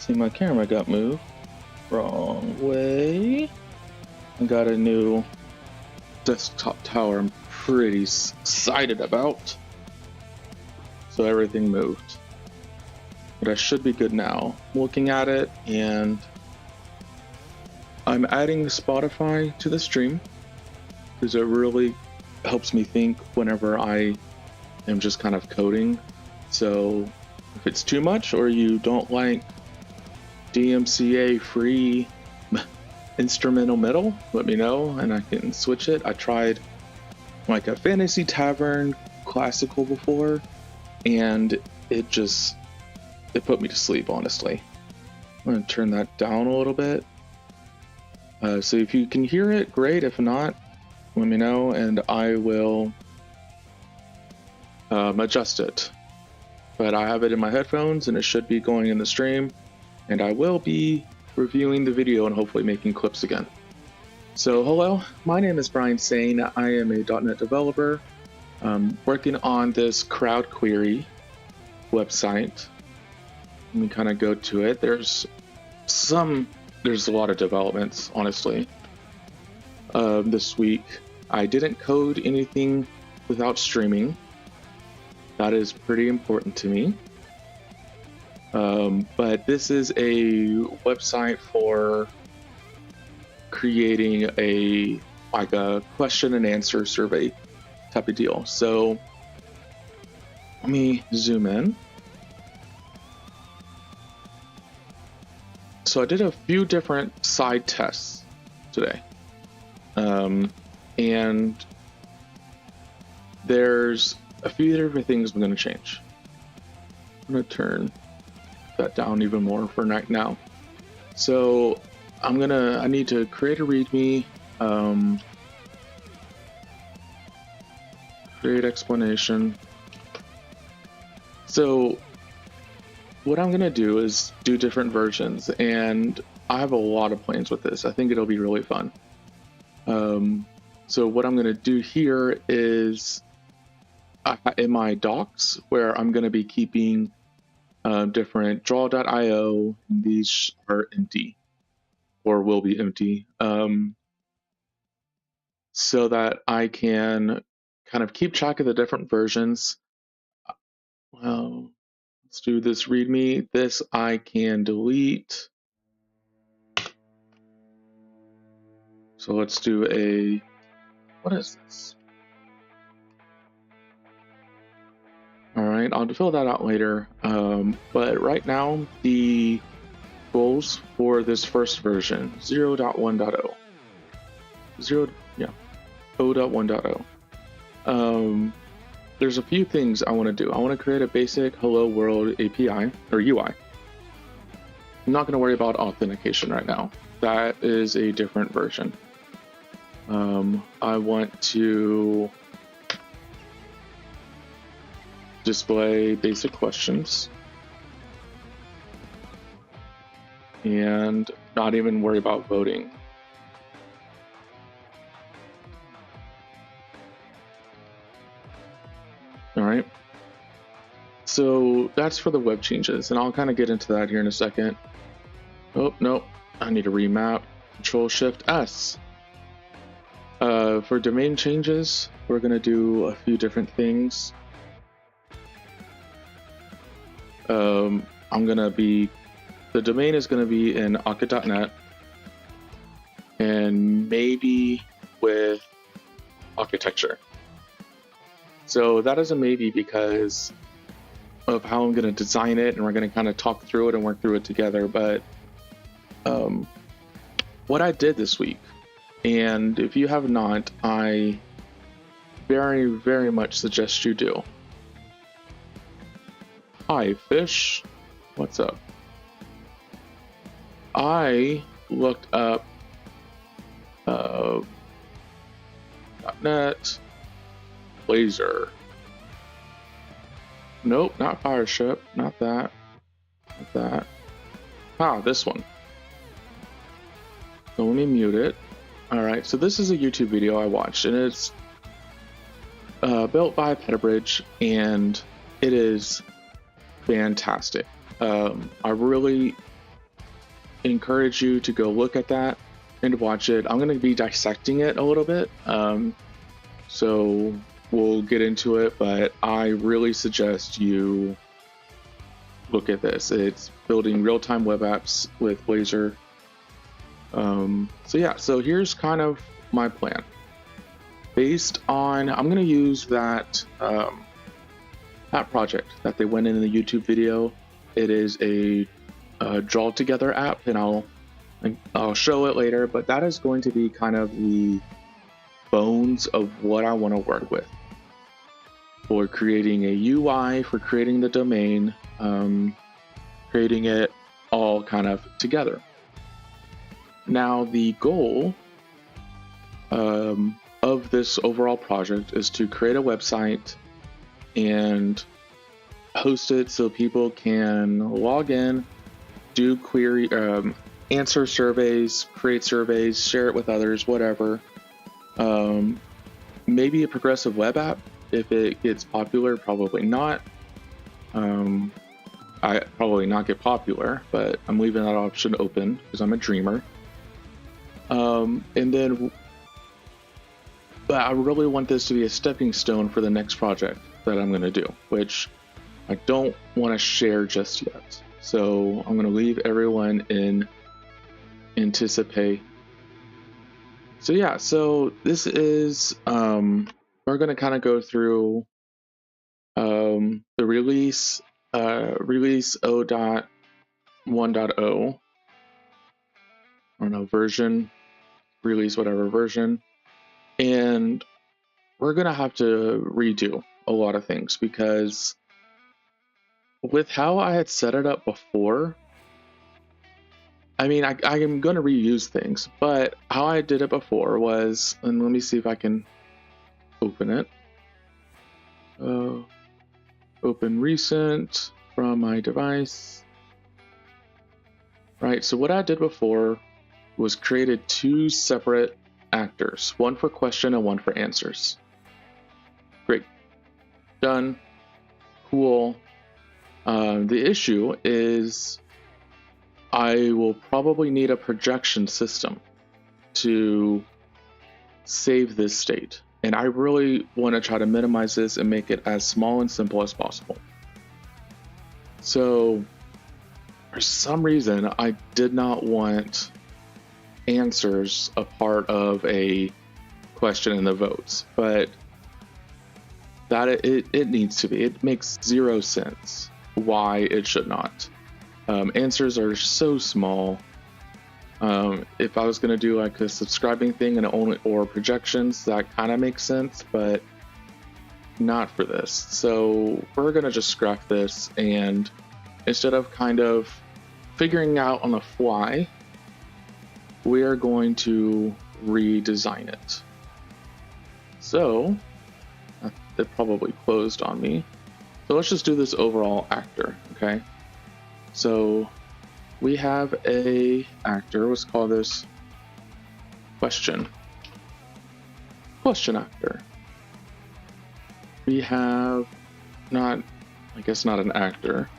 See, my camera got moved. Wrong way. I got a new desktop tower I'm pretty excited about. So everything moved. But I should be good now. Looking at it, and I'm adding Spotify to the stream because it really helps me think whenever I am just kind of coding. So if it's too much or you don't like DMCA free instrumental metal, let me know and I can switch it. I tried like a Fantasy Tavern classical before, and it put me to sleep, honestly. I'm going to turn that down a little bit. So if you can hear it, great. If not, let me know and I will adjust it. But I have it in my headphones and it should be going in the stream, and I will be reviewing the video and hopefully making clips again. So hello, my name is Brian Sane. I am a .NET developer working on this TheCrowdQuery website. Let me kind of go to it. There's a lot of developments, honestly. This week, I didn't code anything without streaming. That is pretty important to me. But this is a website for creating a question and answer survey type of deal. So let me zoom in. So I did a few different side tests today. And there's a few different things I'm going to change. I'm going to turn that down even more for right now. So I need to create a README, create explanation. So what I'm going to do is do different versions, and I have a lot of plans with this. I think it'll be really fun. So what I'm going to do here is in my docs, where I'm going to be keeping different draw.io. These are empty or will be empty, so that I can kind of keep track of the different versions. Well, let's do this README. This I can delete. So let's do what is this? All right, I'll fill that out later. But right now, the goals for this first version, 0.1.0. 0.1.0. There's a few things I want to do. I want to create a basic Hello World API or UI. I'm not going to worry about authentication right now. That is a different version. I want to display basic questions and not even worry about voting. All right. So that's for the web changes, and I'll kind of get into that here in a second. Oh, no, I need to remap. Control-Shift-S. For domain changes, we're going to do a few different things. The domain is going to be in Akka.net and maybe with architecture. So that is a maybe because of how I'm going to design it, and we're going to kind of talk through it and work through it together. But what I did this week, and if you have not, I very, very much suggest you do. Hi, fish. What's up? I looked up .NET Blazor. Nope, not Fireship. Not that. Not that. Ah, this one. So let me mute it. Alright, so this is a YouTube video I watched, and it's built by Petabridge, and it is fantastic. I really encourage you to go look at that and watch it. I'm going to be dissecting it a little bit, so we'll get into it, but I really suggest you look at this. It's building real-time web apps with Blazor. So yeah, so here's kind of my plan. Based on, I'm going to use that project that they went in the YouTube video. It is a draw together app, and I'll show it later, but that is going to be kind of the bones of what I want to work with for creating a UI, for creating the domain, creating it all kind of together. Now, the goal of this overall project is to create a website and host it so people can log in, do query, answer surveys, create surveys, share it with others, whatever. Maybe a progressive web app if it gets popular, probably not. I probably not get popular, but I'm leaving that option open because I'm a dreamer. But I really want this to be a stepping stone for the next project that I'm going to do, which I don't want to share just yet. So I'm going to leave everyone in anticipate. So yeah, so this is, we're going to kind of go through the release 0.1.0, I don't know, version, release whatever version. And we're going to have to redo a lot of things because with how I had set it up before, I mean, I am going to reuse things, but how I did it before was, and let me see if I can open it. Open recent from my device. Right, so what I did before was created two separate actors, one for question and one for answers. Great. Done. Cool. The issue is I will probably need a projection system to save this state. And I really want to try to minimize this and make it as small and simple as possible. So for some reason, I did not want answers a part of a question in the votes, but that it needs to be. It makes zero sense why it should not. Answers are so small. If I was going to do like a subscribing thing and or projections, that kind of makes sense, but not for this. So we're going to just scrap this, and instead of kind of figuring out on the fly, we are going to redesign it. So it probably closed on me. So let's just do this overall actor, okay? So we have a actor, let's call this question actor. We have not an actor.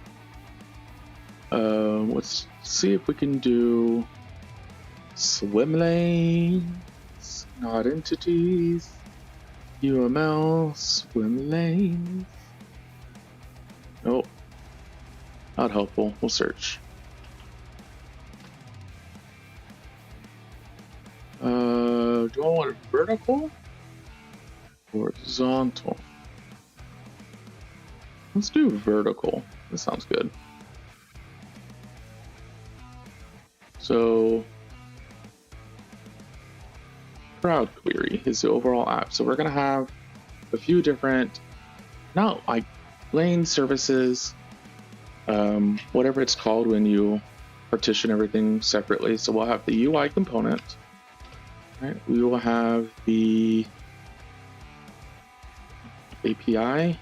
Let's see if we can do swim lanes, not entities, UML, swim lanes. Nope, not helpful. We'll search. Do I want it vertical? Horizontal. Let's do vertical. That sounds good. So TheCrowdQuery is the overall app. So we're going to have a few different, not like lane services, whatever it's called when you partition everything separately. So we'll have the UI component. Right? We will have the API.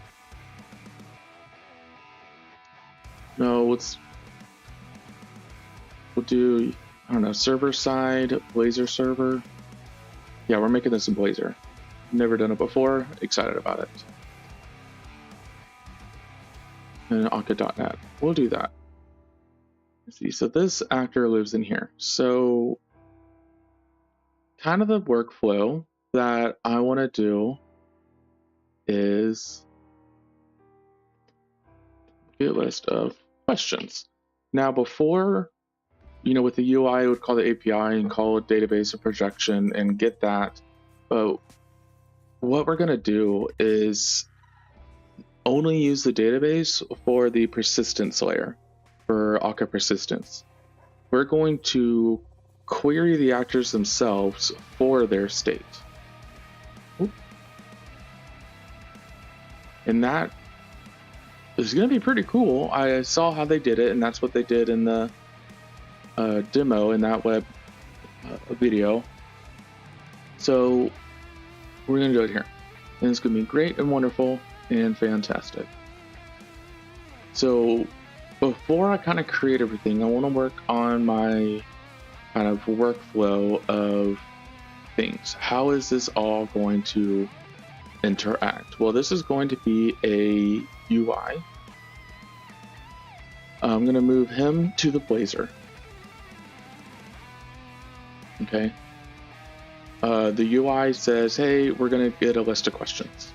No, we'll do, I don't know, server side, Blazor server. Yeah, we're making this in Blazor. Never done it before, excited about it. And Akka.net, we'll do that. Let's see, so this actor lives in here. So kind of the workflow that I want to do is a list of questions. Now before, with the UI, I would call the API and call it database of projection and get that. But what we're going to do is only use the database for the persistence layer, for Akka persistence. We're going to query the actors themselves for their state. And that is going to be pretty cool. I saw how they did it, and that's what they did in the demo in that web video. So we're going to do it here. And it's going to be great and wonderful and fantastic. So before I kind of create everything, I want to work on my kind of workflow of things. How is this all going to interact? Well, this is going to be a UI. I'm going to move him to the Blazor. Okay. The UI says, hey, we're going to get a list of questions.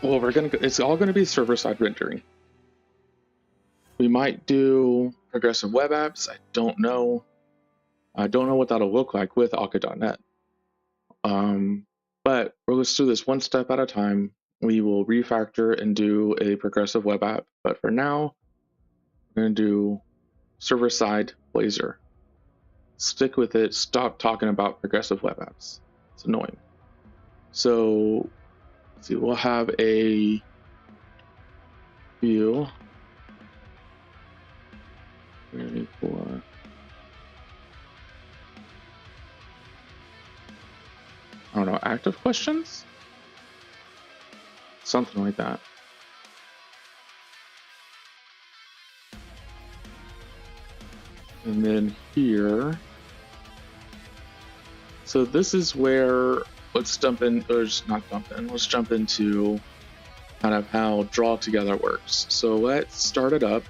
Well, it's all going to be server-side rendering. We might do progressive web apps. I don't know. I don't know what that'll look like with Akka.net. But let's do this one step at a time. We will refactor and do a progressive web app. But for now, we're going to do server-side Blazor. Stick with it. Stop talking about progressive web apps. It's annoying. So let's see. We'll have a view. Ready for I don't know, active questions? Something like that. And then here, so this is where let's jump into kind of how draw together works. So let's start it up.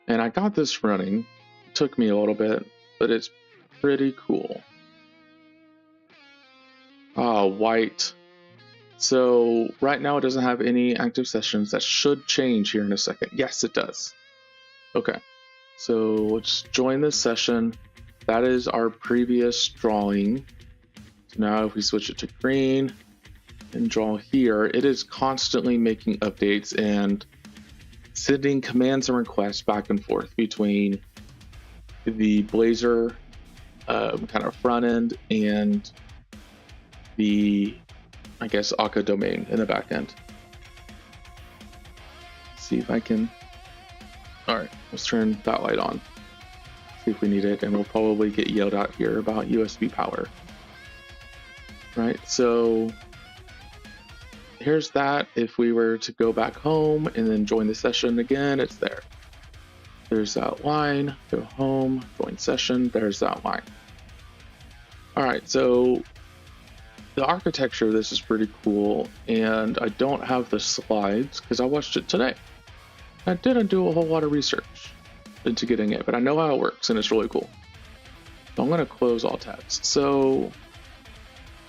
And I got this running. It took me a little bit, but it's pretty cool. White. So right now it doesn't have any active sessions. That should change here in a second. Yes, it does. Okay. So let's join this session. That is our previous drawing. So now if we switch it to green and draw here, it is constantly making updates and sending commands and requests back and forth between the Blazor kind of front end and the, I guess, Akka domain in the back end. Let's see if I can. All right, let's turn that light on. See if we need it, and we'll probably get yelled at here about USB power. Right, so here's that. If we were to go back home and then join the session again, it's there. There's that line, go home, join session, there's that line. All right, so the architecture of this is pretty cool, and I don't have the slides because I watched it today. I didn't do a whole lot of research into getting it, but I know how it works, and it's really cool. So I'm going to close all tabs. So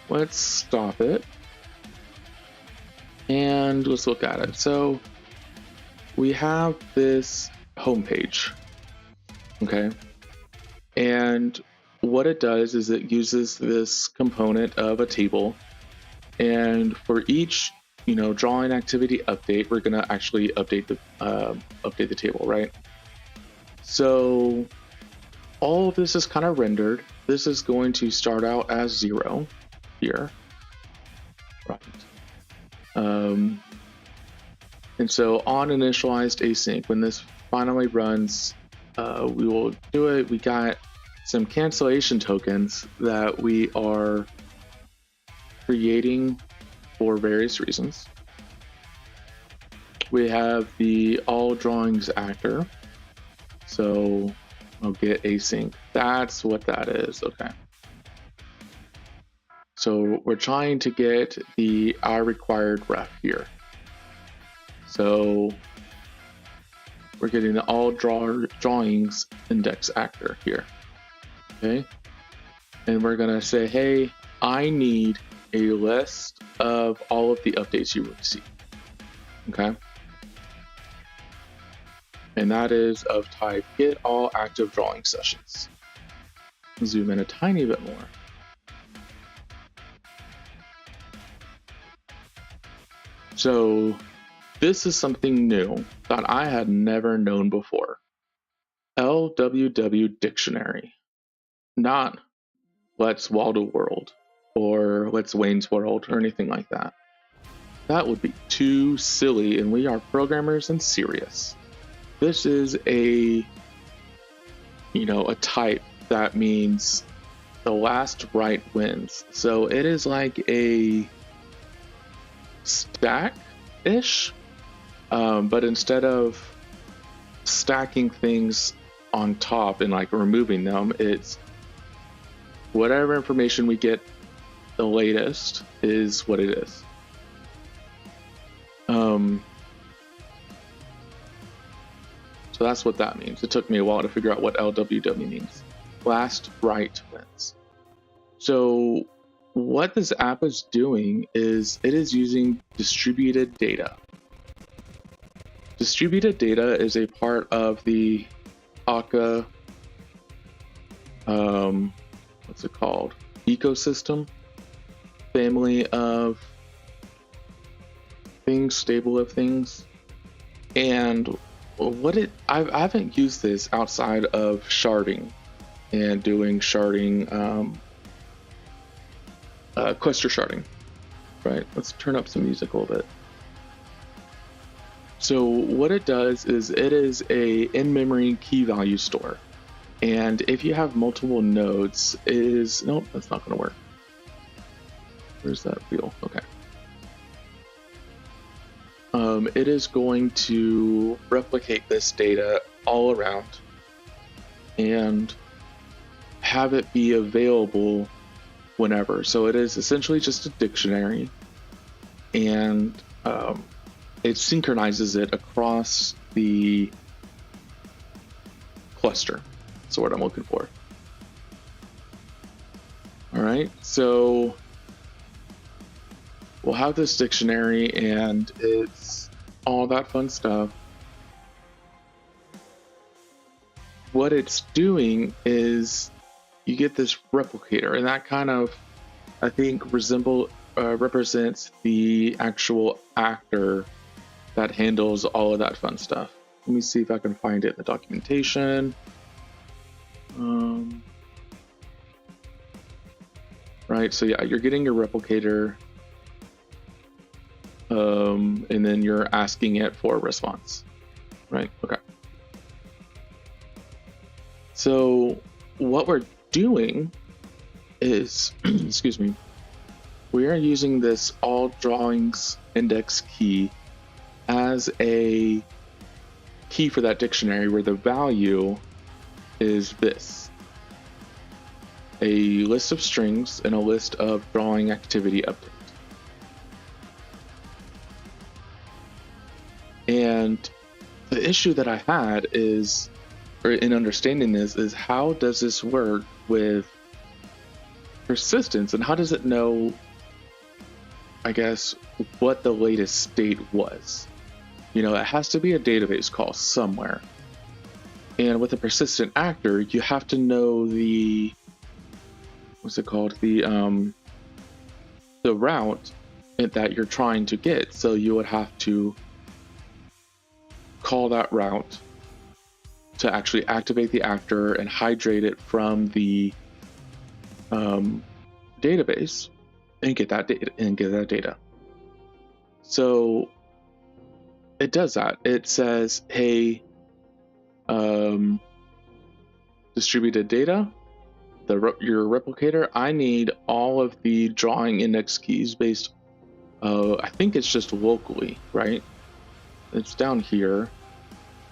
let's stop it, and let's look at it. So we have this homepage, okay? And what it does is it uses this component of a table, and for each drawing activity update, we're going to actually update the table, right? So all of this is kind of rendered. This is going to start out as 0 here, right? And so on initialized async, when this finally runs, we will do it. We got some cancellation tokens that we are creating for various reasons. We have the all drawings actor. So I'll get async. That's what that is. Okay. So we're trying to get the our required ref here. So we're getting the all drawings index actor here. Okay. And we're going to say, hey, I need a list of all of the updates you receive. Okay. And that is of type get all active drawing sessions. Zoom in a tiny bit more. So this is something new that I had never known before. LWW dictionary, not Let's Waldo World or Let's Wayne's World or anything like that. That would be too silly, and we are programmers and serious. This is a type that means the last write wins. So it is like a stack-ish, but instead of stacking things on top and like removing them, it's whatever information we get the latest is what it is. So that's what that means. It took me a while to figure out what LWW means. Last write wins. So what this app is doing is it is using distributed data. Distributed data is a part of the Akka, what's it called? Ecosystem, family of things, stable of things. And I haven't used this outside of sharding and doing sharding, cluster sharding, right? Let's turn up some music a little bit. So what it does is it is a in-memory key value store. And if you have multiple nodes, nope, that's not going to work. Where's that wheel? Okay. It is going to replicate this data all around and have it be available whenever. So it is essentially just a dictionary, and it synchronizes it across the cluster. That's what I'm looking for. All right, so we'll have this dictionary and it's all that fun stuff. What it's doing is you get this replicator, and that kind of, I think, represents the actual actor that handles all of that fun stuff. Let me see if I can find it in the documentation. Right, so yeah, you're getting your replicator, and then you're asking it for a response, right? Okay. So what we're doing is, excuse me, we are using this all drawings index key as a key for that dictionary, where the value is this: a list of strings and a list of drawing activity update. And the issue that I had is, or in understanding this, is how does this work with persistence, and how does it know, I guess, what the latest state was? You know, it has to be a database call somewhere. And with a persistent actor, you have to know the, what's it called? The route that you're trying to get. So you would have to call that route to actually activate the actor and hydrate it from the database and get that data. So it does that. It says, hey, distributed data, your replicator, I need all of the drawing index keys based, I think it's just locally, right? It's down here,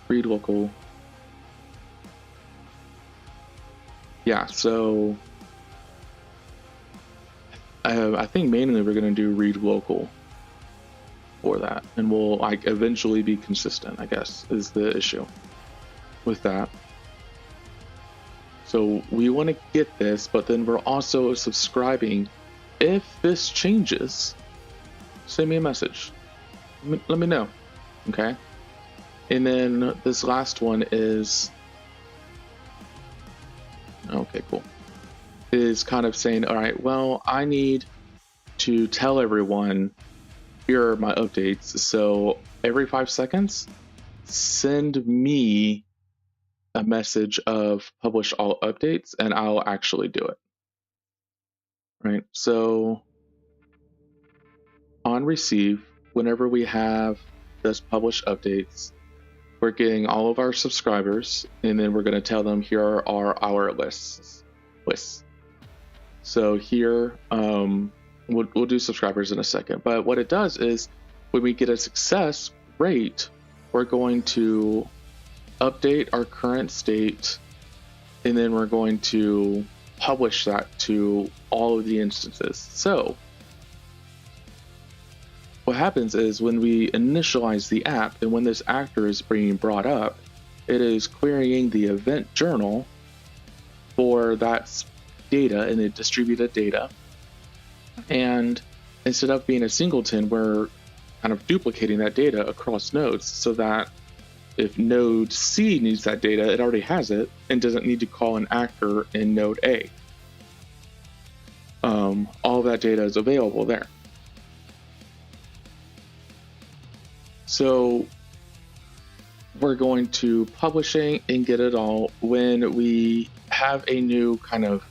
read local. Yeah, so I think mainly we're going to do read local. for that, and will like eventually be consistent, I guess, is the issue with that. So we want to get this, but then we're also subscribing. If this changes, send me a message. Let me know. Okay. And then this last one is, okay, cool. Is kind of saying, all right, well, I need to tell everyone, here are my updates. So every 5 seconds, send me a message of publish all updates and I'll actually do it. Right. So on receive, whenever we have this publish updates, we're getting all of our subscribers, and then we're going to tell them here are our lists. So here, we'll do subscribers in a second, but what it does is when we get a success rate, we're going to update our current state, and then we're going to publish that to all of the instances. So what happens is when we initialize the app and when this actor is being brought up, it is querying the event journal for that data and the distributed data. And instead of being a singleton, we're kind of duplicating that data across nodes so that if node C needs that data, it already has it and doesn't need to call an actor in node A. All of that data is available there. So we're going to publishing and get it all when we have a new kind of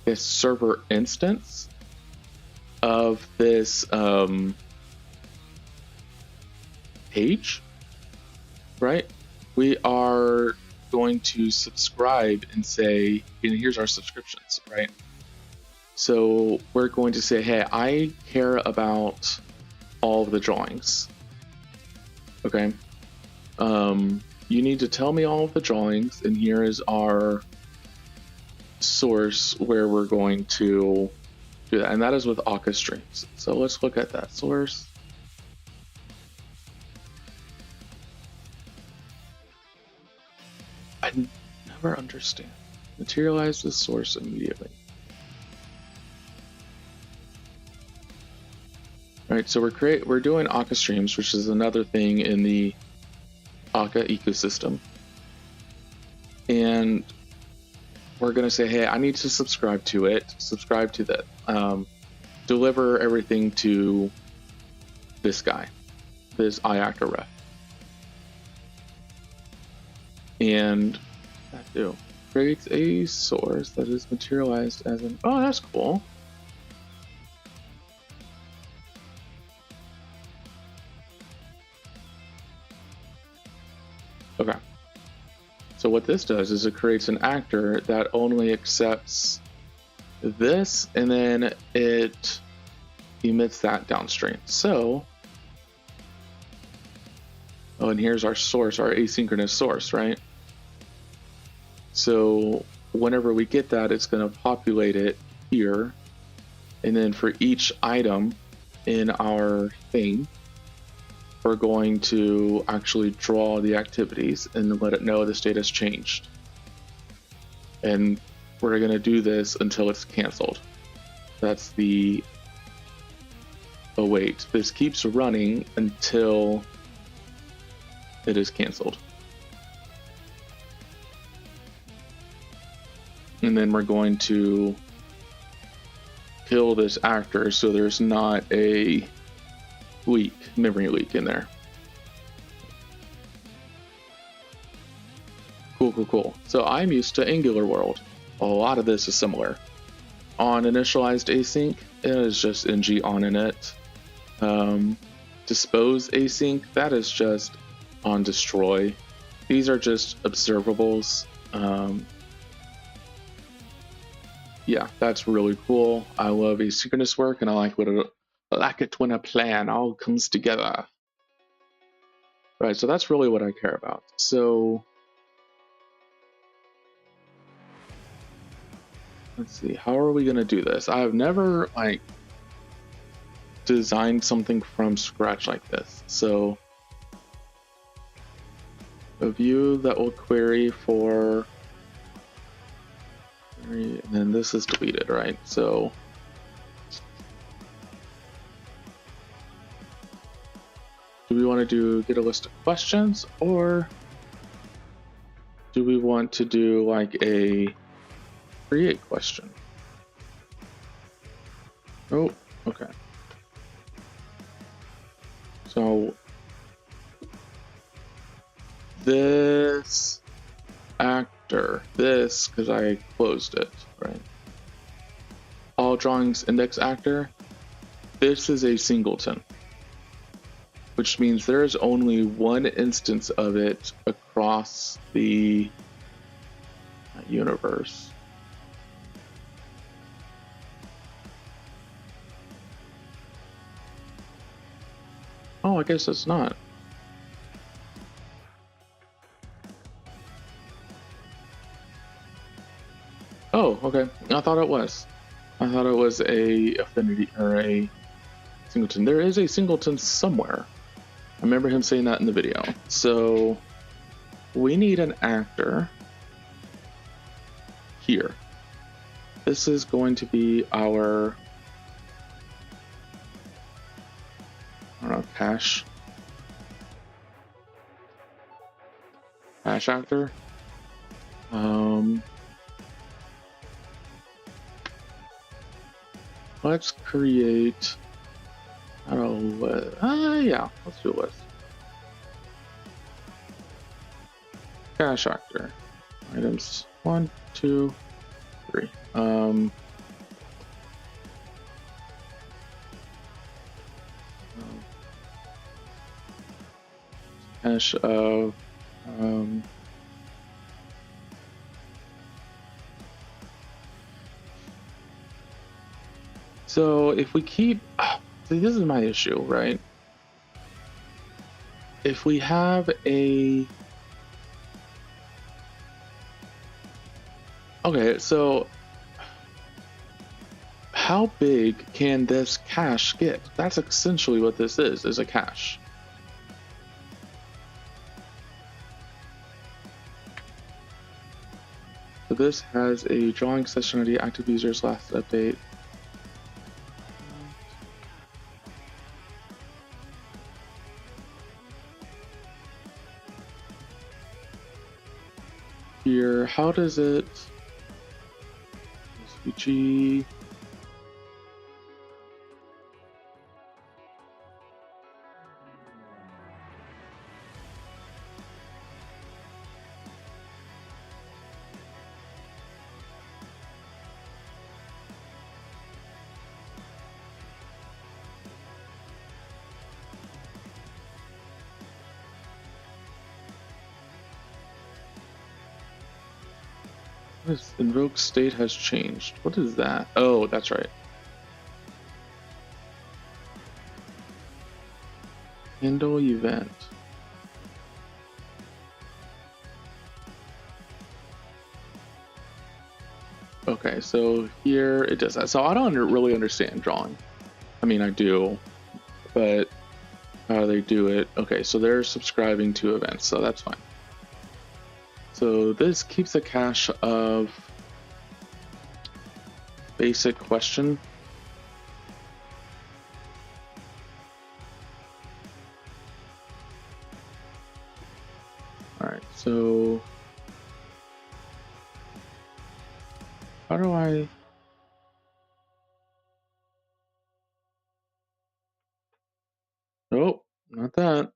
this server instance of this page, right? We are going to subscribe and say, and here's our subscriptions, right? So we're going to say, hey, I care about all of the drawings. Okay. You need to tell me all of the drawings, and here is our source where we're going to do that, and that is with Akka streams. So let's look at that source. I never understand. Materialize the source immediately. All right, so we're doing Akka streams, which is another thing in the Akka ecosystem, and we're going to say, hey, I need to subscribe to it. Subscribe to that. Deliver everything to this guy, this iActor ref, and that do creates a source that is materialized as an. Oh, that's cool. Okay. So what this does is it creates an actor that only accepts this, and then it emits that downstream. So, oh, and here's our source, our asynchronous source, right? So whenever we get that, it's going to populate it here. And then for each item in our thing, we're going to actually draw the activities and let it know the status changed. And we're going to do this until it's canceled. That's the await. This keeps running until it is canceled. And then we're going to kill this actor so there's not a memory leak in there. Cool. So I'm used to Angular World. A lot of this is similar. On initialized async, it is just ng on init. Dispose async, that is just on destroy. These are just observables. Yeah, that's really cool. I love asynchronous work, and I like it when a plan all comes together. Right, so that's really what I care about. So let's see, how are we gonna do this? I have never design something from scratch like this. So a view that will query for, and then this is deleted, right? So do we want to get a list of questions, or do we want to do like a create question? Oh, okay. So this actor, this, because I closed it, right? All drawings index actor, this is a singleton, which means there is only one instance of it across the universe. Oh, I guess it's not. Oh, okay. I thought it was. I thought it was a affinity or a singleton. There is a singleton somewhere. I remember him saying that in the video. So we need an actor here. This is going to be our, I don't know, cache actor. Let's create, I don't know, yeah, let's do a list. Cache actor. Items 1, 2, 3. Cache of so if we keep, see, this is my issue, right? If we have a, okay, so how big can this cache get? That's essentially what this is a cache. So this has a drawing session ID, active users last update. Here, how does it, SVG, this invoke state has changed. What is that? Oh, that's right. Handle event. Okay, so here it does that. So I don't really understand drawing. I mean, I do, but how they do it. Okay, so they're subscribing to events, so that's fine. So this keeps a cache of basic question. All right, so how do I? Oh, not that.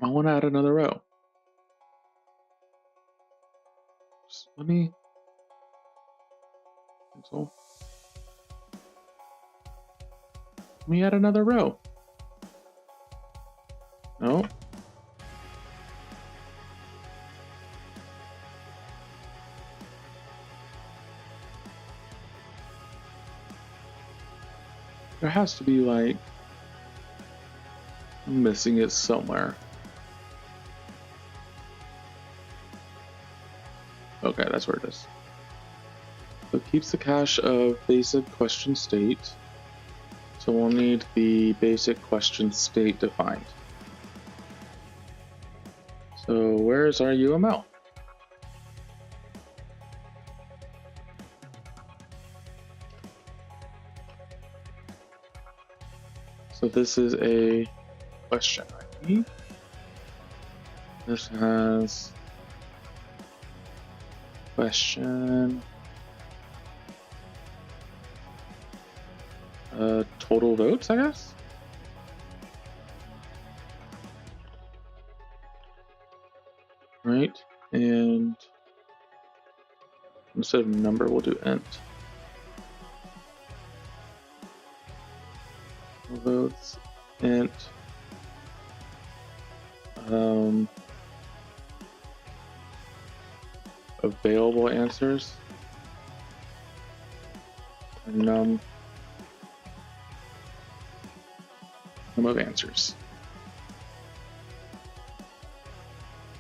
I want to add another row. Just let me cancel. Let me add another row. No. There has to be like, I'm missing it somewhere. Okay. Okay, that's where it is. So it keeps the cache of basic question state. So we'll need the basic question state defined. So where's our UML? So this is a question ID. This has question total votes, I guess. Right, and instead of number, we'll do int. Votes, int. Available answers. And num of answers.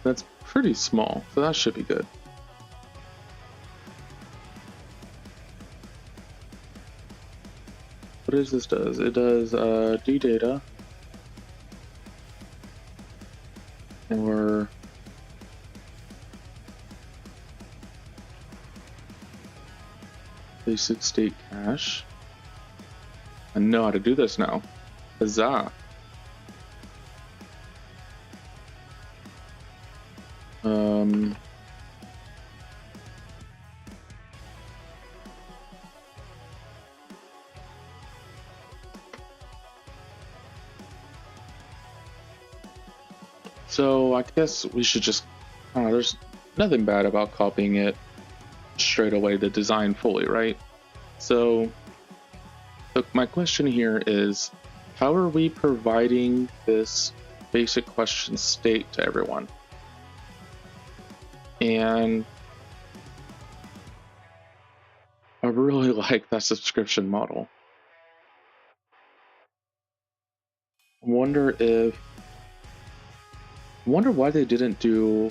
That's pretty small, so that should be good. What does this does? It does data or basic state cache. I know how to do this now. Huzzah. So I guess we should just, there's nothing bad about copying it straight away to design fully, right? So my question here is, how are we providing this basic question state to everyone? And I really like that subscription model. I wonder why they didn't do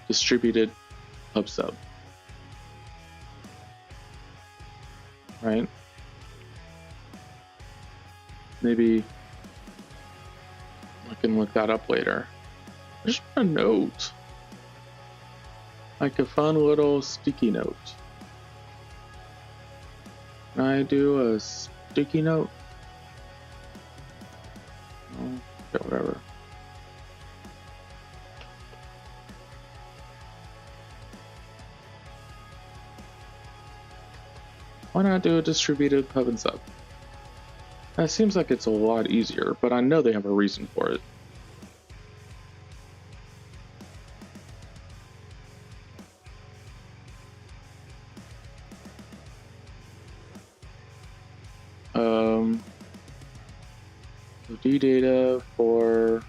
distributed pub sub, right? Maybe I can look that up later. Just a note, like a fun little sticky note. Can I do a sticky note? Oh, okay, whatever. Why not do a distributed pub and sub? That seems like it's a lot easier, but I know they have a reason for it. Data for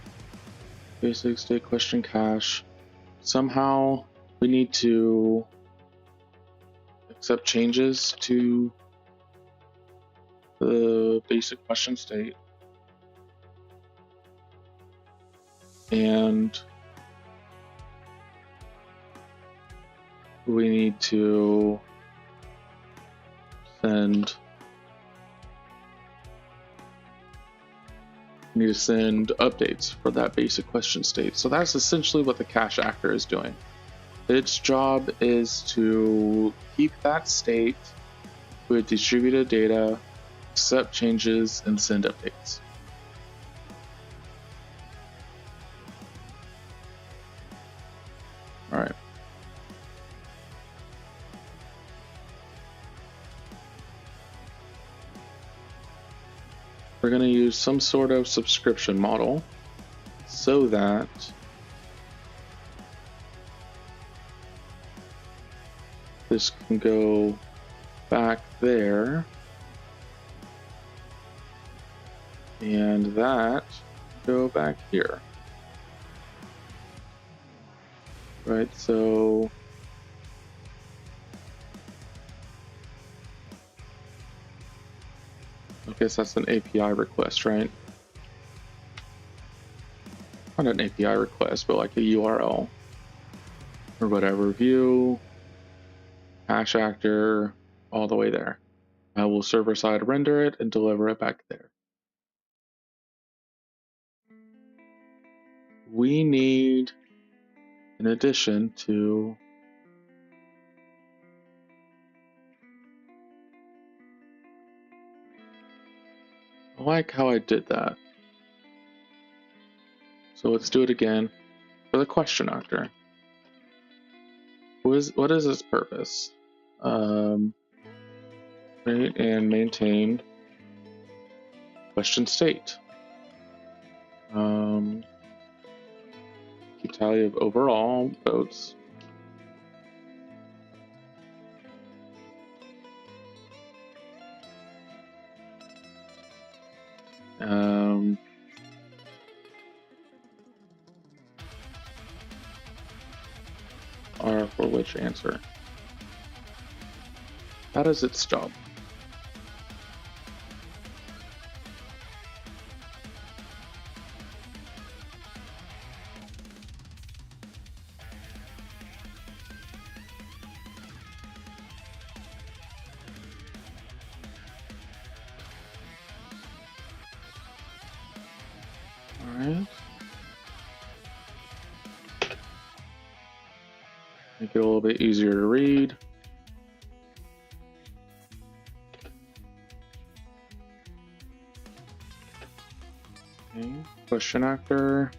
basic state question cache. Somehow we need to accept changes to the basic question state. And we need to send updates for that basic question state. So that's essentially what the cache actor is doing. Its job is to keep that state with distributed data, accept changes, and send updates. All right. We're going to use some sort of subscription model so that this can go back there and that go back here. Right, so I guess that's an API request, right? Not an API request, but like a URL or whatever. View hash actor all the way there. I will server-side render it and deliver it back there. We need, in addition to I like how I did that. So let's do it again for the question actor. What is its purpose? Create and maintain question state. Keep tally of overall votes. R for which answer. That is its job. Alright. Make it a little bit easier to read. Okay. Question actor.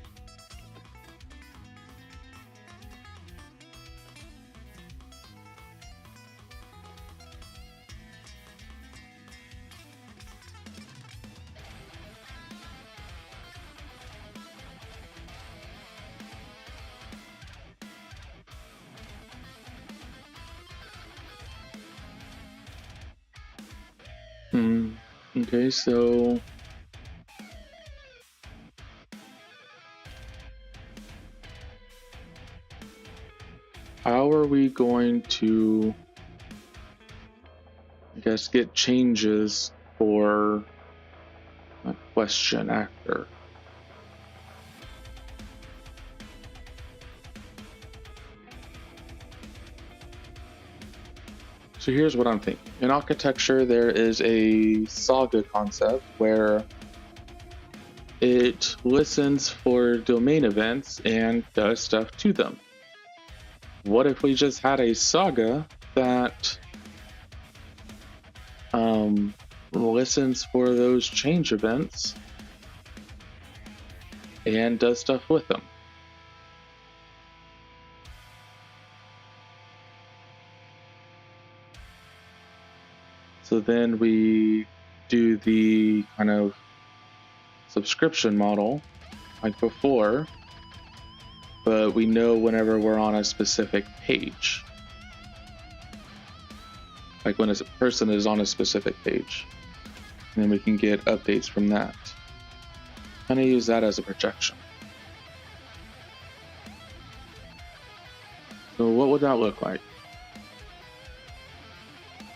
Okay, so how are we going to, I guess, get changes for a question actor? So here's what I'm thinking. In architecture, there is a saga concept where it listens for domain events and does stuff to them. What if we just had a saga that listens for those change events and does stuff with them? So then we do the kind of subscription model like before, but we know whenever we're on a specific page. Like when a person is on a specific page. And then we can get updates from that. Kind of use that as a projection. So what would that look like?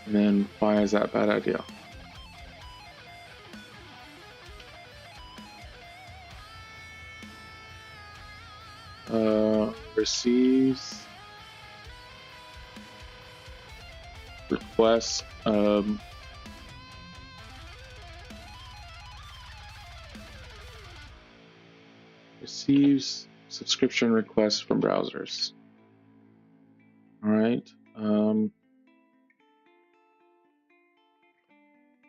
And then why is that a bad idea? Receives requests receives subscription requests from browsers. All right.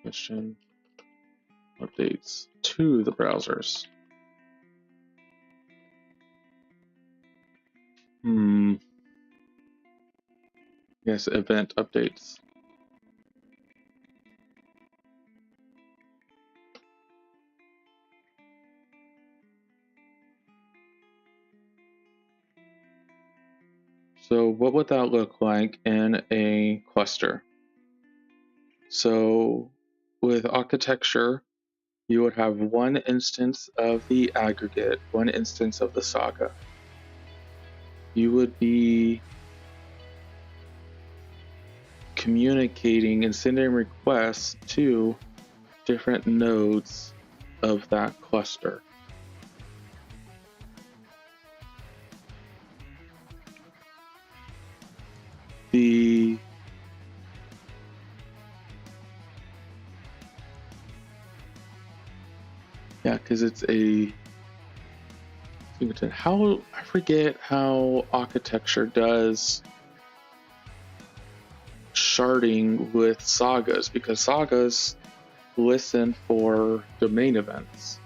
Question updates to the browsers. Yes, event updates. So what would that look like in a cluster? So with architecture, you would have one instance of the aggregate, one instance of the saga. You would be communicating and sending requests to different nodes of that cluster. The Yeah, because it's a how I forget how architecture does sharding with sagas, because sagas listen for domain events.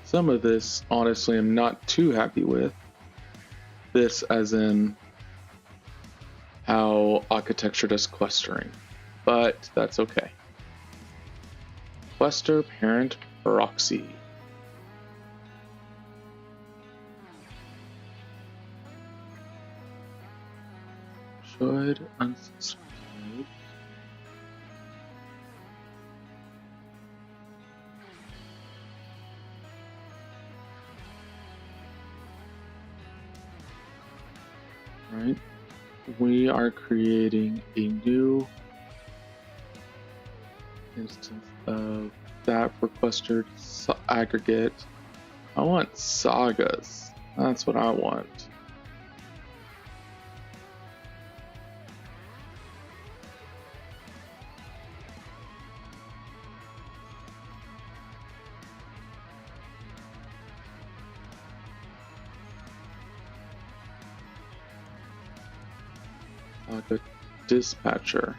Some of this, honestly, I'm not too happy with. This as in how architecture does clustering, but that's okay. Cluster parent proxy. Should unsubscribe. Right. We are creating a new instance of that requested aggregate. I want sagas. That's what I want. Saga dispatcher.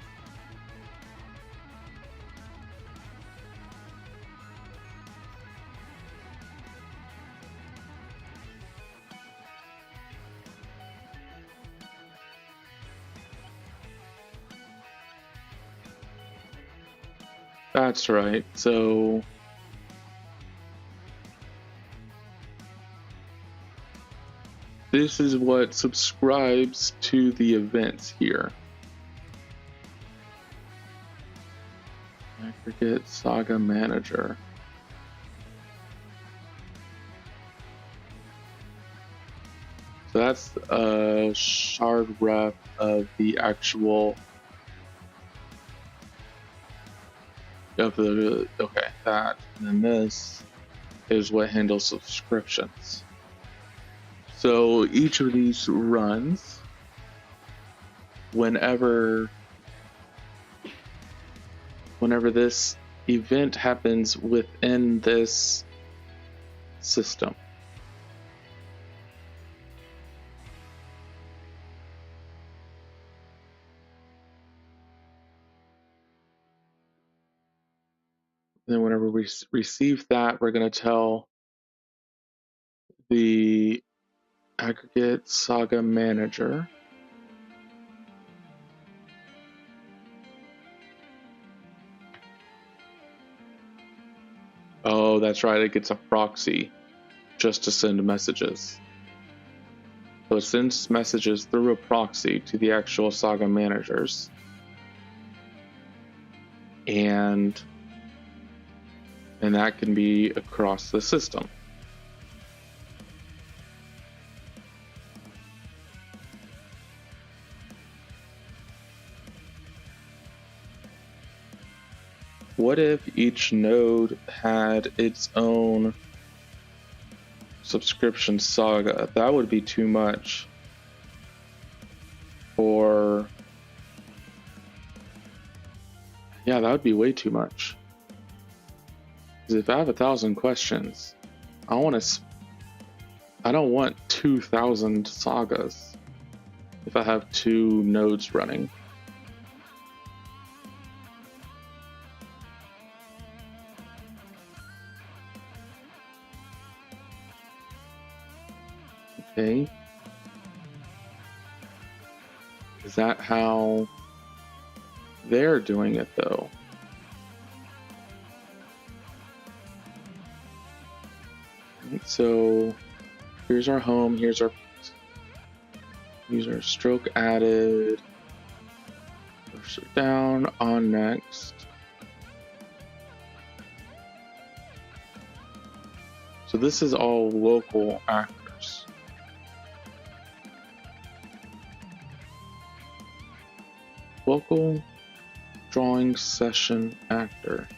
That's right. So this is what subscribes to the events here. Aggregate Saga Manager. So that's a shard rep of the actual okay, that, and then this is what handles subscriptions. So each of these runs whenever this event happens within this system. Then whenever we receive that, we're going to tell the aggregate saga manager oh, that's right, it gets a proxy just to send messages. So it sends messages through a proxy to the actual saga managers. And that can be across the system. What if each node had its own subscription saga? That would be too much for... Yeah, that would be way too much. Because if I have 1,000 questions, I don't want 2,000 sagas if I have 2 nodes running. Okay. Is that how they're doing it though? Right, so here's our home, here's our user stroke added, push it down, on next. So this is all local actors. Local drawing session actor.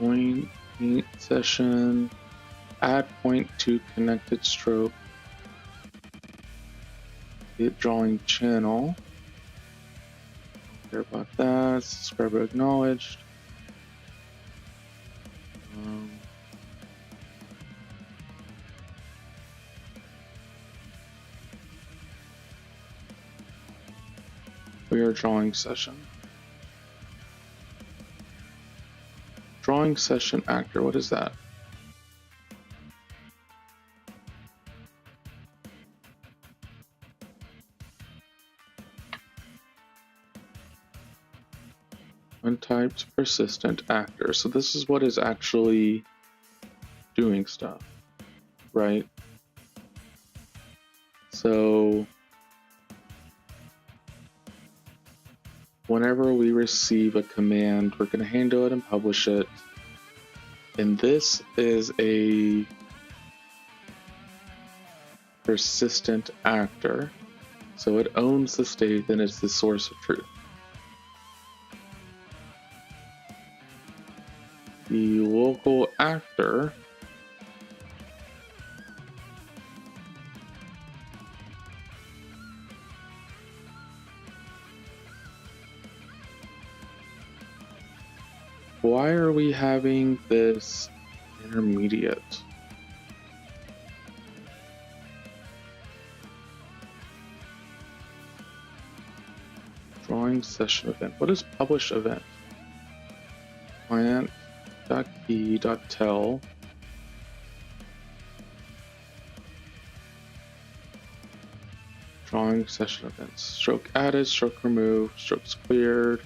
Join paint session. Add point to connected stroke. Hit drawing channel. Care about that. Subscriber acknowledged. We are drawing session. Drawing session actor. What is that? Untyped persistent actor. So this is what is actually doing stuff, right? So whenever we receive a command, we're going to handle it and publish it. And this is a persistent actor. So it owns the state and it's the source of truth. The local actor why are we having this intermediate? Drawing session event. What is publish event? Client.key.tell. Drawing session events. Stroke added, stroke removed, strokes cleared.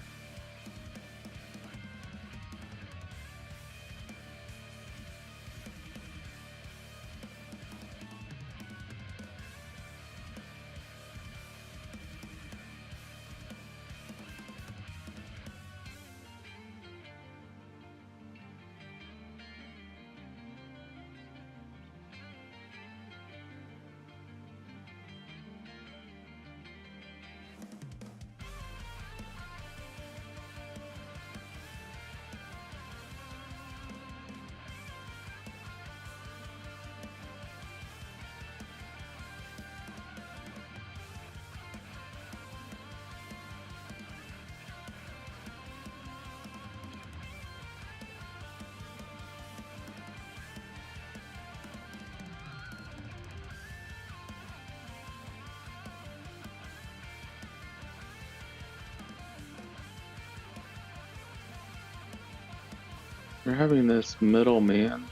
We're having this middleman.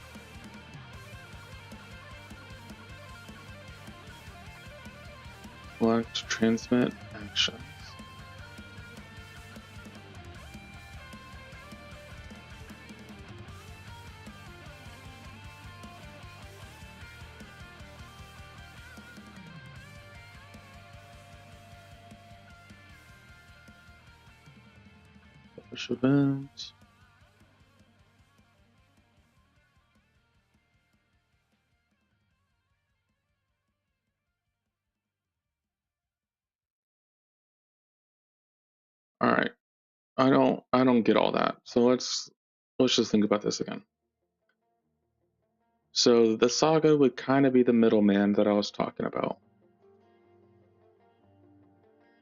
Select transmit actions. Publish event. All right. I don't get all that. So let's just think about this again. So the saga would kind of be the middleman that I was talking about.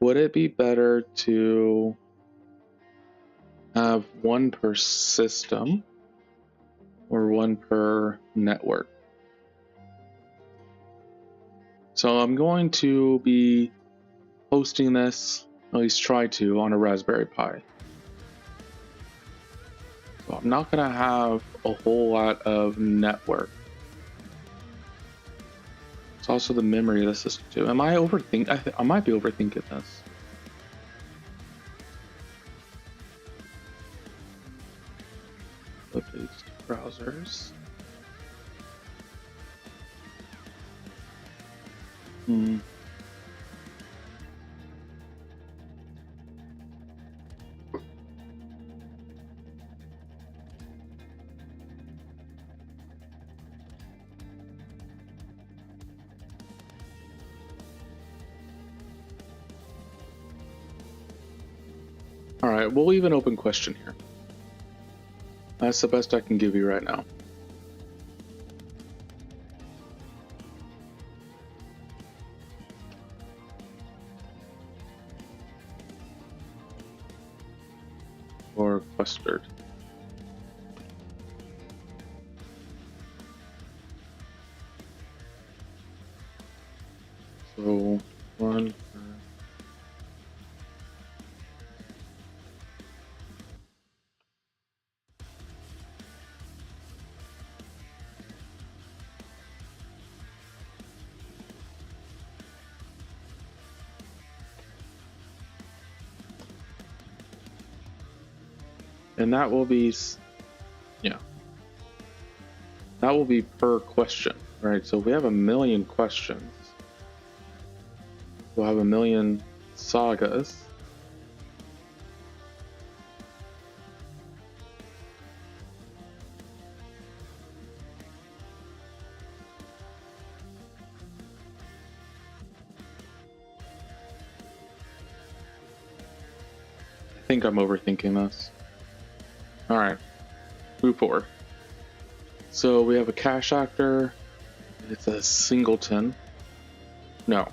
Would it be better to have one per system or one per network? So I'm going to be hosting this, at least try to, on a Raspberry Pi. So I'm not going to have a whole lot of network. It's also the memory of the system too. Am I overthinking? I might be overthinking this. Web-based browsers. All right, we'll leave an open question here. That's the best I can give you right now. Or clustered. So one. And that will be, yeah, that will be per question, right? So if we have 1,000,000 questions, we'll have 1,000,000 sagas. I think I'm overthinking this. All right, move forward. So we have a cache actor. It's a singleton. No.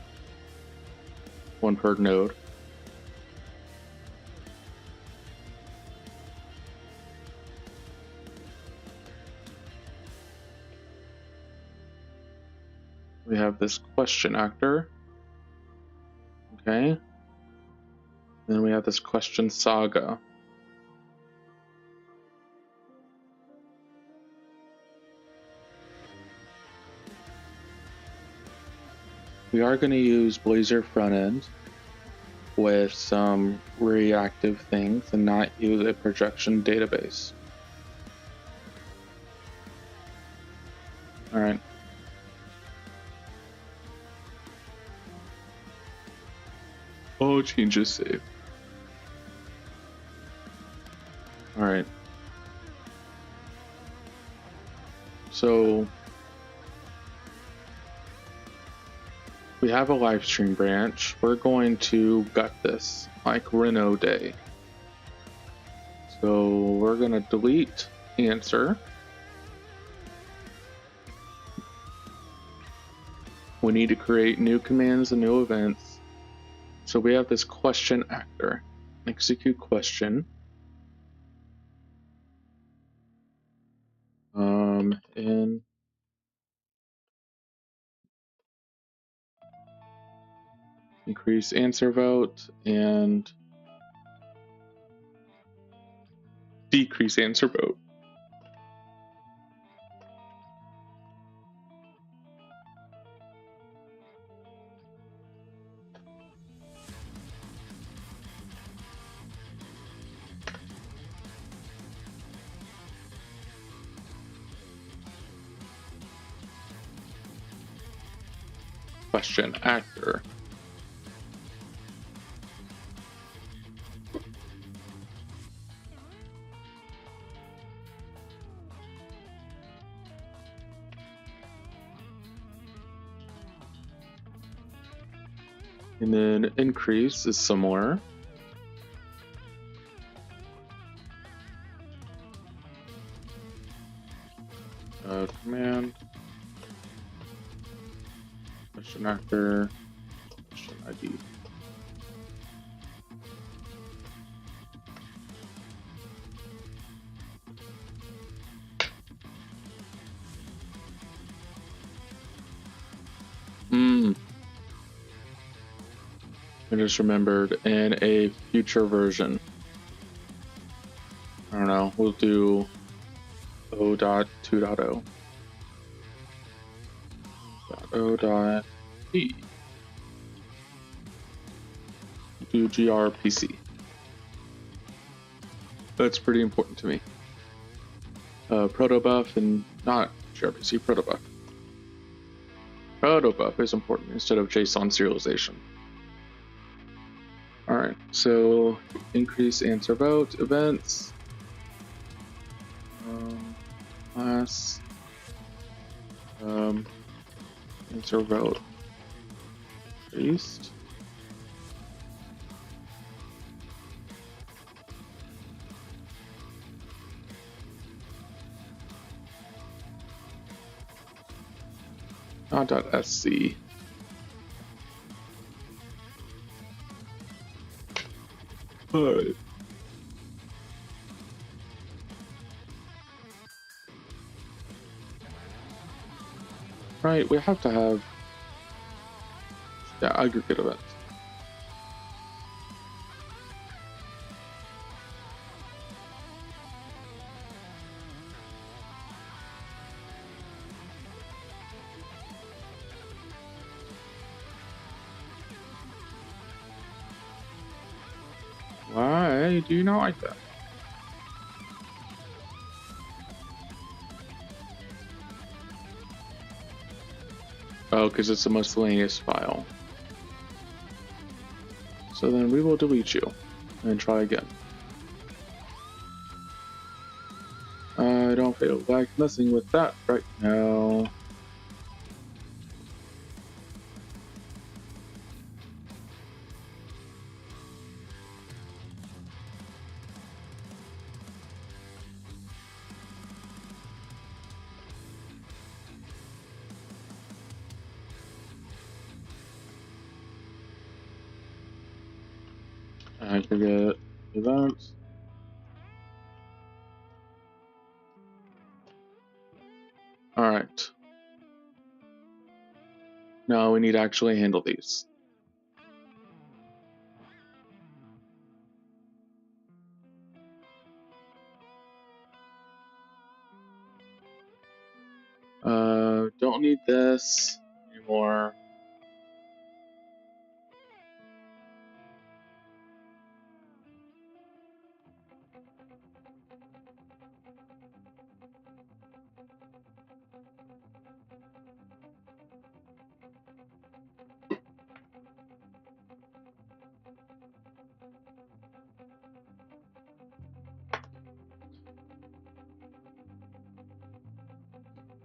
One per node. We have this question actor. Okay. Then we have this question saga. We are going to use Blazor front end with some reactive things and not use a projection database. All right. All changes saved. All right. So we have a live stream branch. We're going to gut this like Reno Day. So we're going to delete answer. We need to create new commands and new events. So we have this question actor. Execute question. And increase answer vote and decrease answer vote. Question actor. And then increase is similar. Command. Question actor. Question ID. I just remembered in a future version. I don't know, we'll do O.2.0. O.P. Do gRPC. That's pretty important to me. Protobuf and not gRPC, protobuf. Protobuf is important instead of JSON serialization. Alright, so increase answer vote, events, class, answer vote, paste. not .sc. Alright. Right, we have to have aggregate events. Why do you not like that? Oh, because it's a miscellaneous file. So then we will delete you and try again. I don't feel like messing with that right now. Aggregate events. All right. Now we need to actually handle these. Don't need this anymore.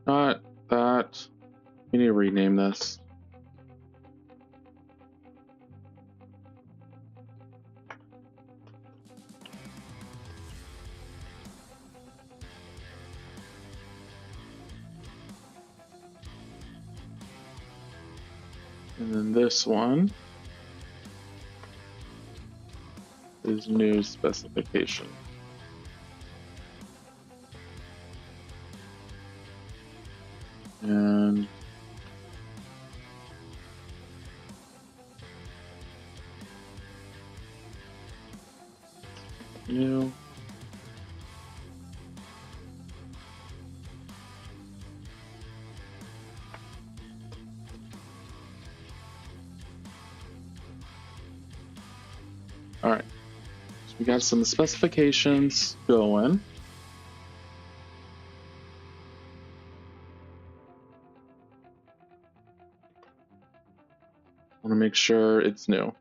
Not that. We need to rename this. And then this one is new specification. And new. All right. So we got some specifications going. Want to make sure it's new.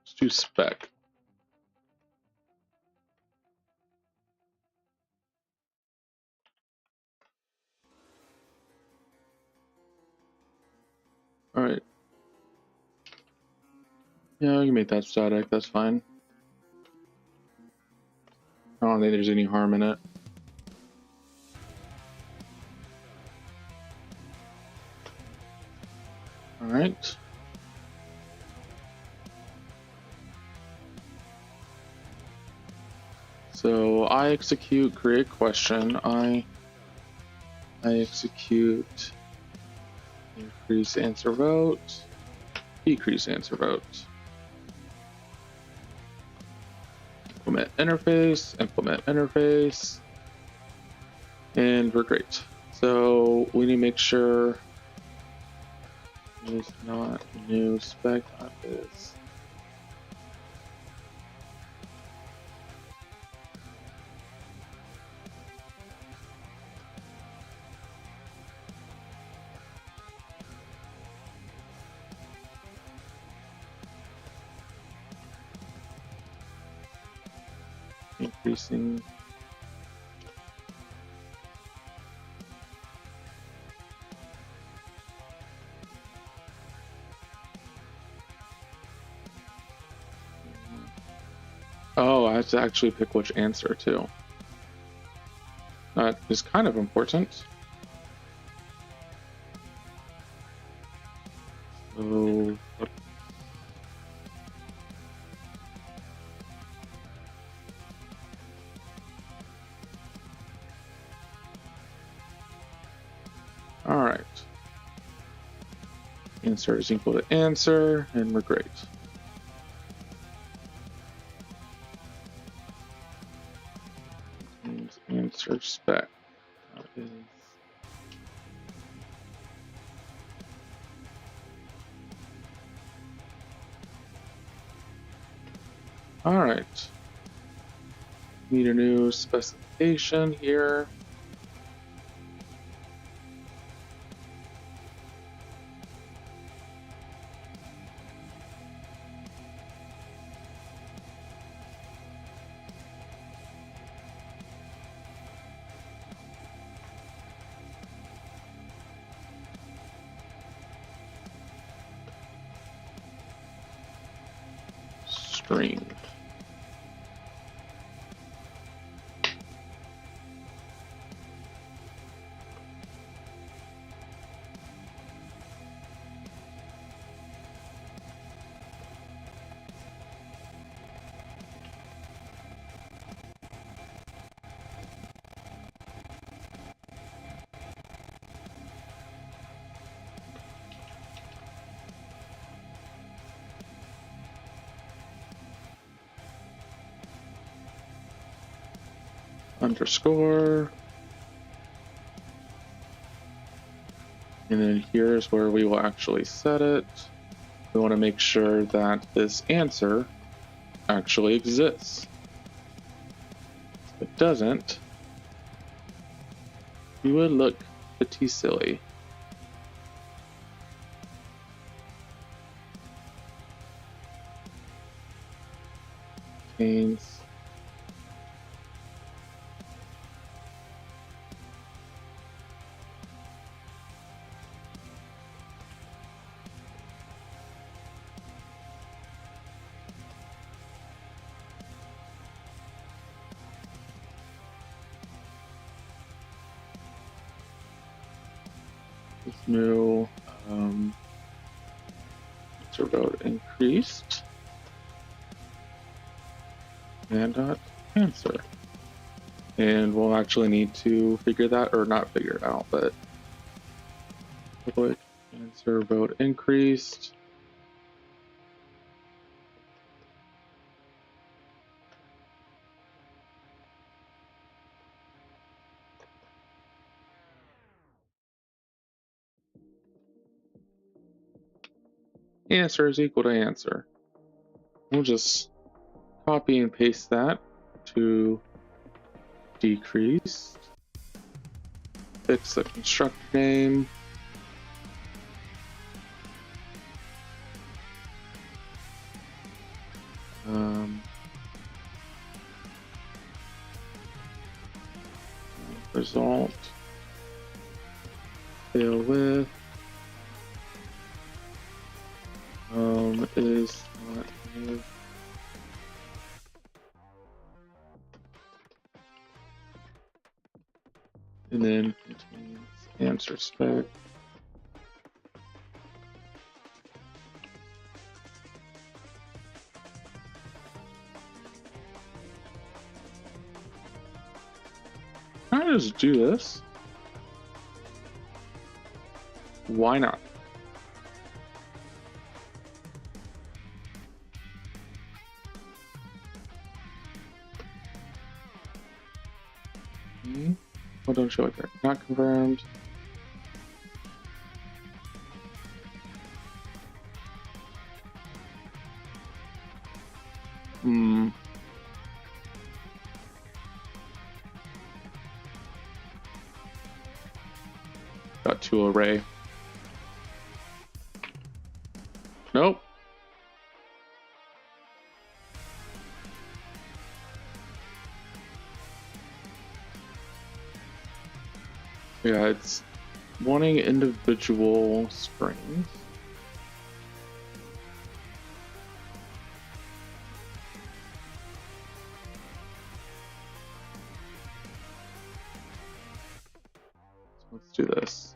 Let's do spec. All right. Yeah, you can make that static. That's fine. I don't think there's any harm in it. All right. So I execute create question. I execute increase answer vote, decrease answer vote. Implement interface, and we're great. So we need to make sure it's not new spec on this. Increasing. Oh, I have to actually pick which answer too. That is kind of important. So, all right. Answer is equal to answer, and we're great. And answer spec is all right. Need a new specification here. String. Underscore. And then here's where we will actually set it. We want to make sure that this answer actually exists. If it doesn't, you would look pretty silly. Contains this new answer vote increased and answer. And we'll actually need to figure that, or not figure it out, but public answer vote increased. Answer is equal to answer. We'll just copy and paste that to decreased. Fix the constructor name. Result. Fail with. Is not new. And then contains answer spec. I'll just do this. Why not? Well, don't show it there. Not confirmed. Got two array. Nope. Yeah, it's wanting individual strings. Let's do this.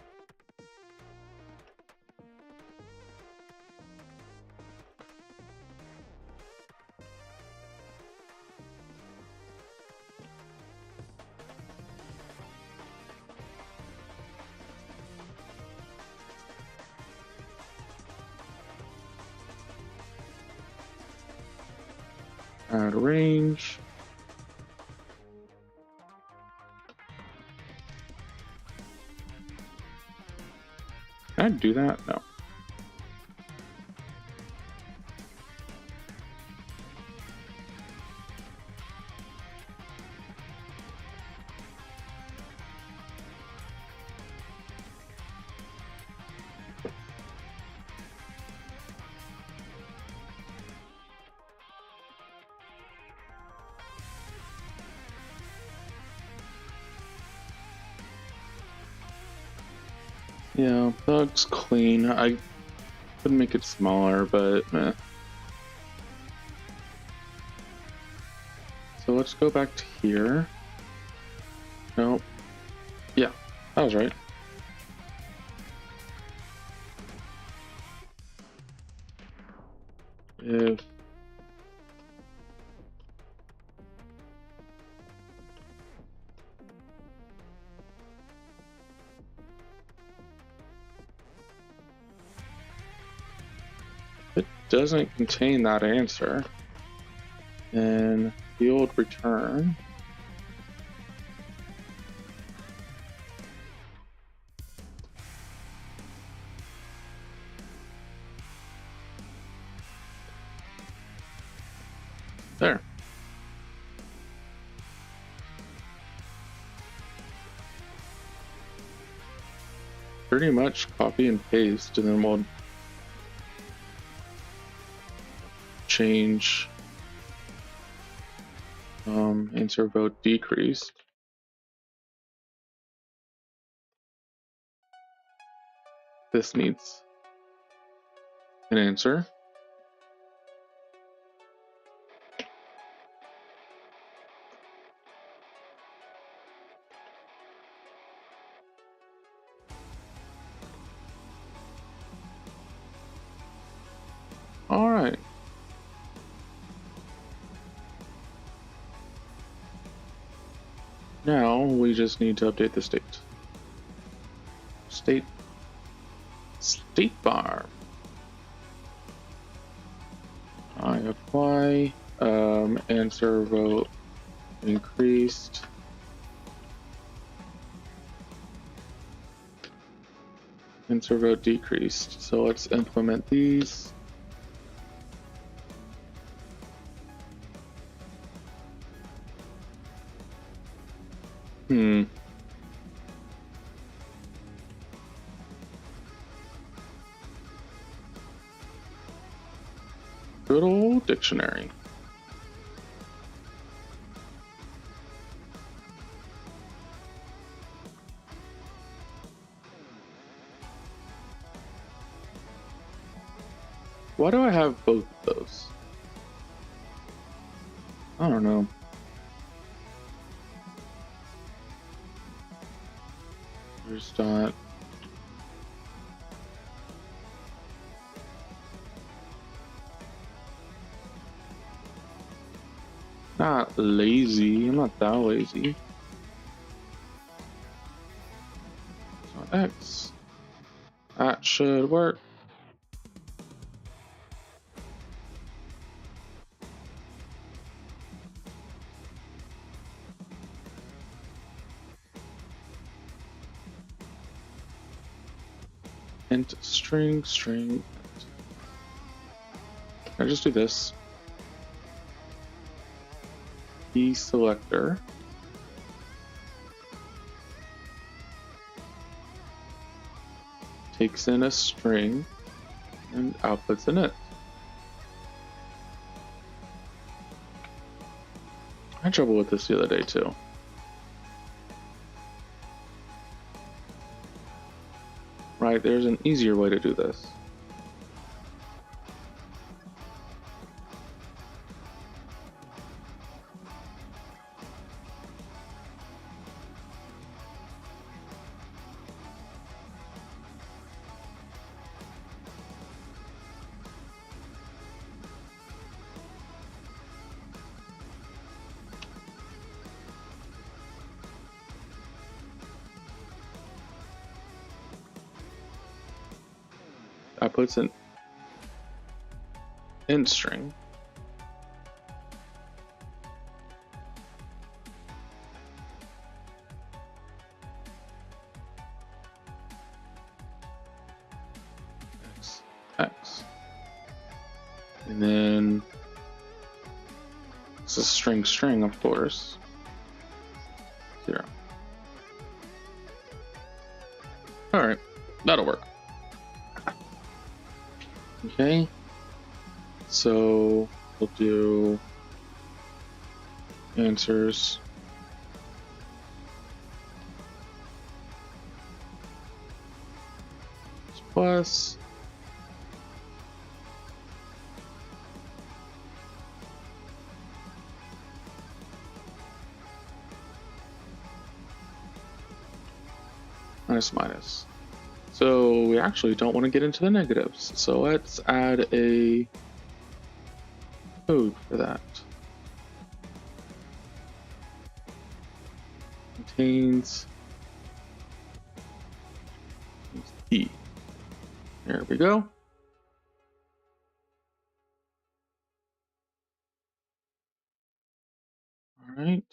Add range. Can I do that? No. Yeah, that looks clean. I could make it smaller, but meh. So let's go back to here. Nope. Yeah, that was right. If it doesn't contain that answer, then field return. There. Pretty much copy and paste, and then we'll change answer vote decreased. This needs an answer. All right. Now we just need to update the state. State bar. I apply. Answer vote increased. Answer vote decreased. So let's implement these. Good old dictionary. Why do I have both of those? I don't know. There's not. Not lazy. I'm not that lazy. So X. That should work. Int string. I just do this. Key selector. Takes in a string and outputs in it. I had trouble with this the other day too. Right, there's an easier way to do this. that puts an int string. X. And then this is string, of course. 0. All right, that'll work. Okay, so we'll do answers plus minus. So we actually don't want to get into the negatives. So let's add a code for that. Contains E. There we go. All right.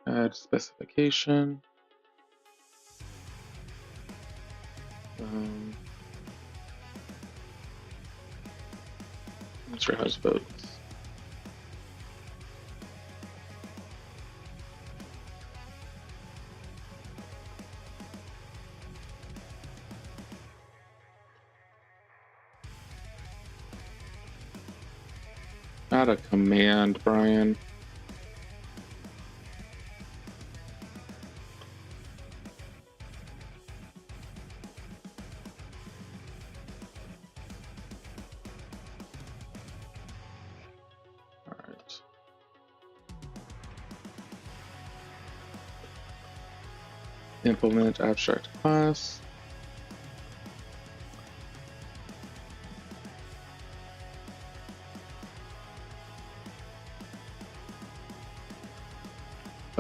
Add specification. Answer has votes. Not a command, Brian. All right. Implement abstract class.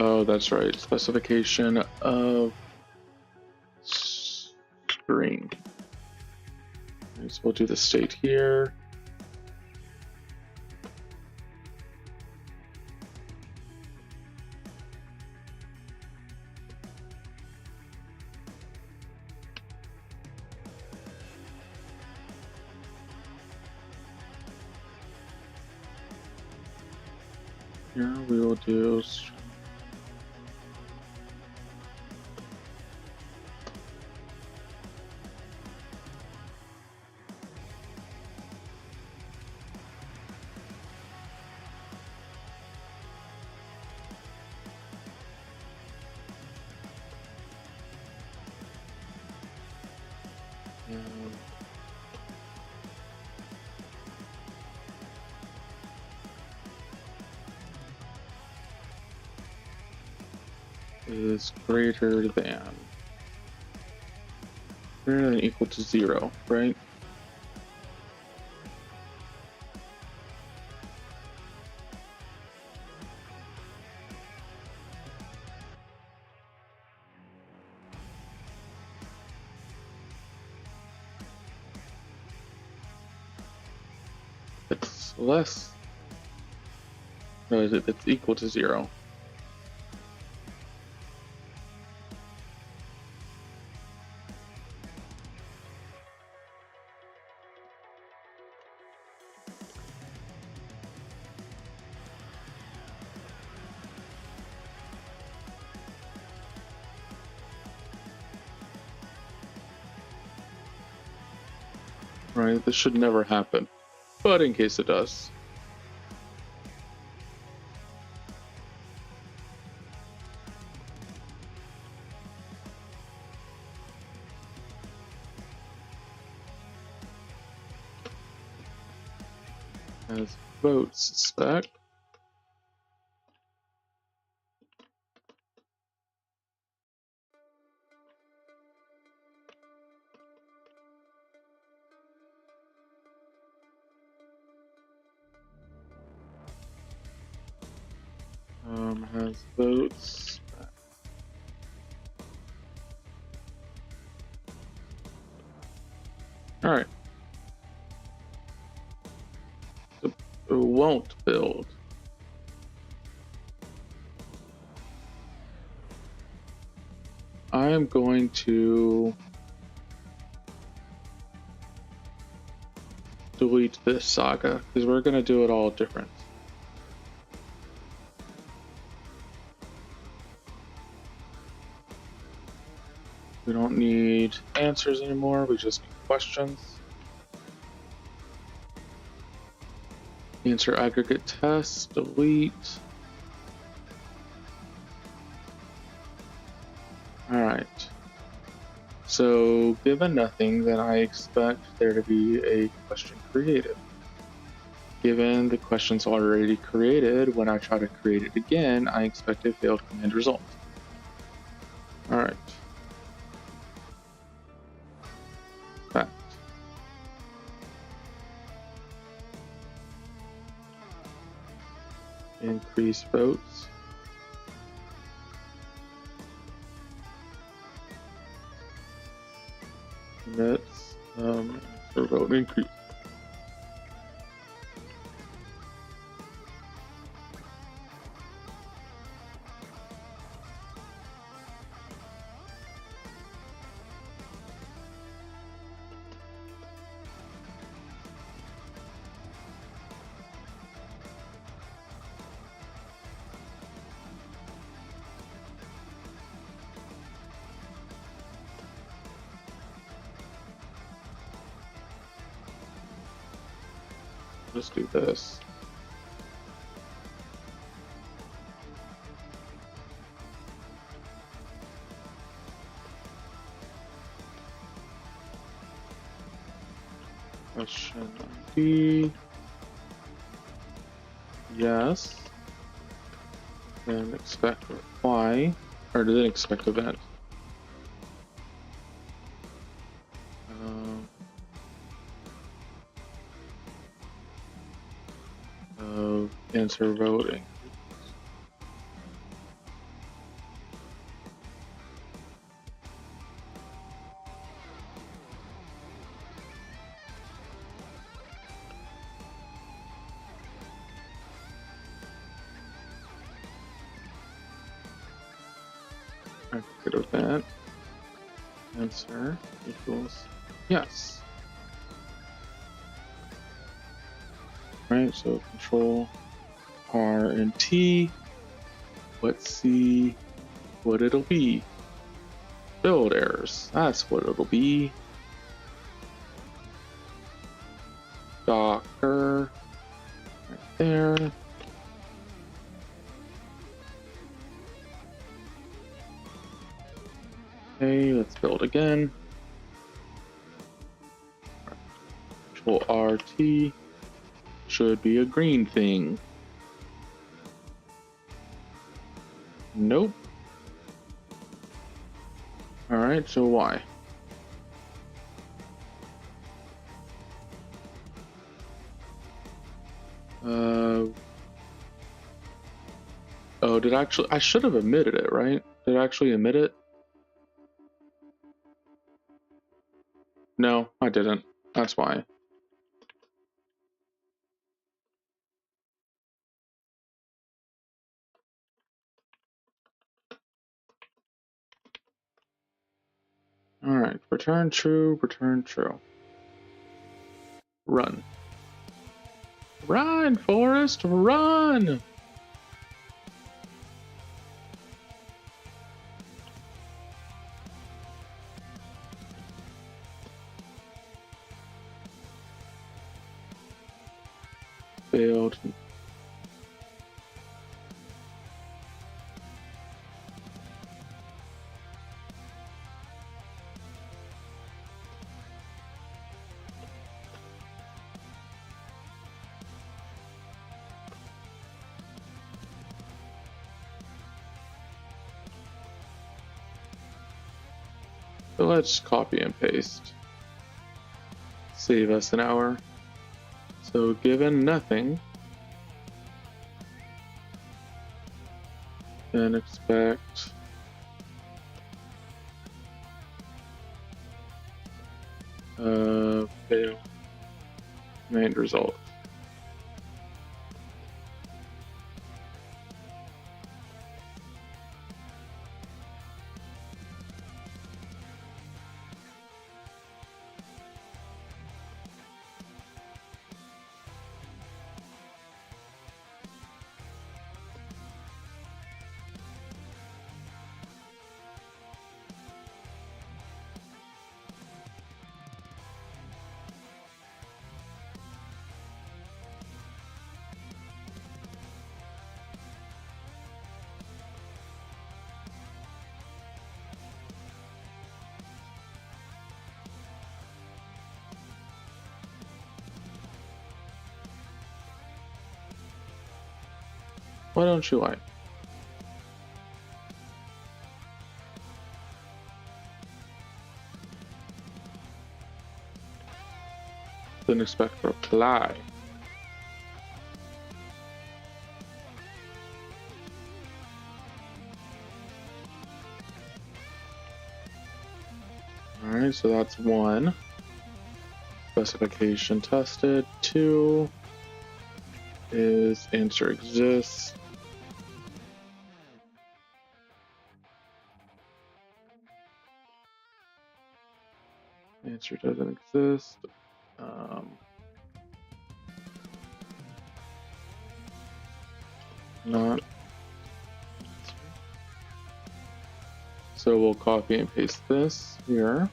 Oh, that's right. Specification of string. So we'll do the state here. Here we will do is greater than equal to 0, right? It's less. No, it's equal to 0. Right? This should never happen, but in case it does. As votes spec. has votes. All right. It won't build. I am going to delete this saga because we're going to do it all different. We don't need answers anymore, we just need questions. Answer aggregate test, delete. All right. So given nothing, then I expect there to be a question created. Given the question's already created, when I try to create it again, I expect a failed command result. All right. Fact. Increase votes. Commits. For vote increase. Let's do this. Question ID. Yes. Then expect reply, or then expect event. Answer voting. Aggregate event. Answer equals yes. Right, so control R and T. Let's see what it'll be. Build errors. That's what it'll be. Docker. Right there. Okay, let's build again. Control RT. Should be a green thing. Nope. Alright, so why? Oh, I should have emitted it, right? Did I actually emit it? No, I didn't. That's why. Alright, return true, return true. Run. Run, Forrest, run! Failed. So let's copy and paste. Save us an hour. So given nothing, Then expect fail main result. Why don't you like? Then expect reply. Alright, so that's 1. Specification tested. 2 is answer exists. Answer doesn't exist. Not. So we'll copy and paste this here.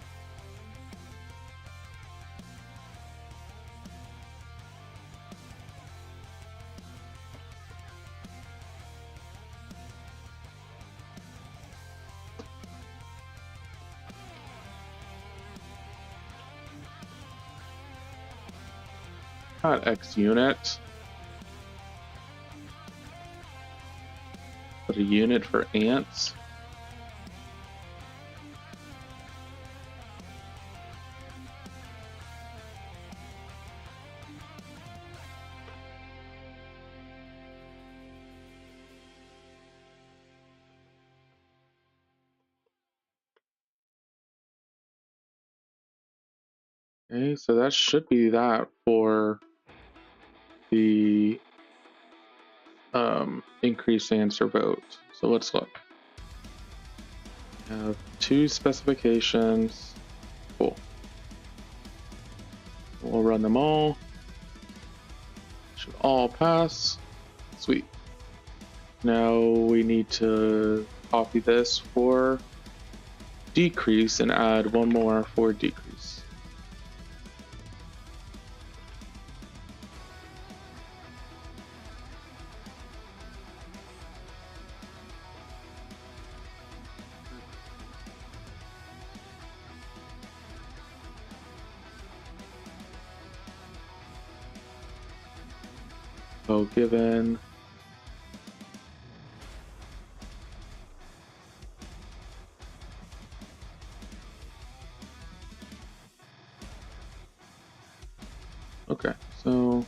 Not X unit, but a unit for ants. Okay, so that should be that for the increase answer vote. So let's look. We have 2 specifications. Cool. We'll run them all. Should all pass. Sweet. Now we need to copy this for decrease and add 1 more for decrease. So given okay, so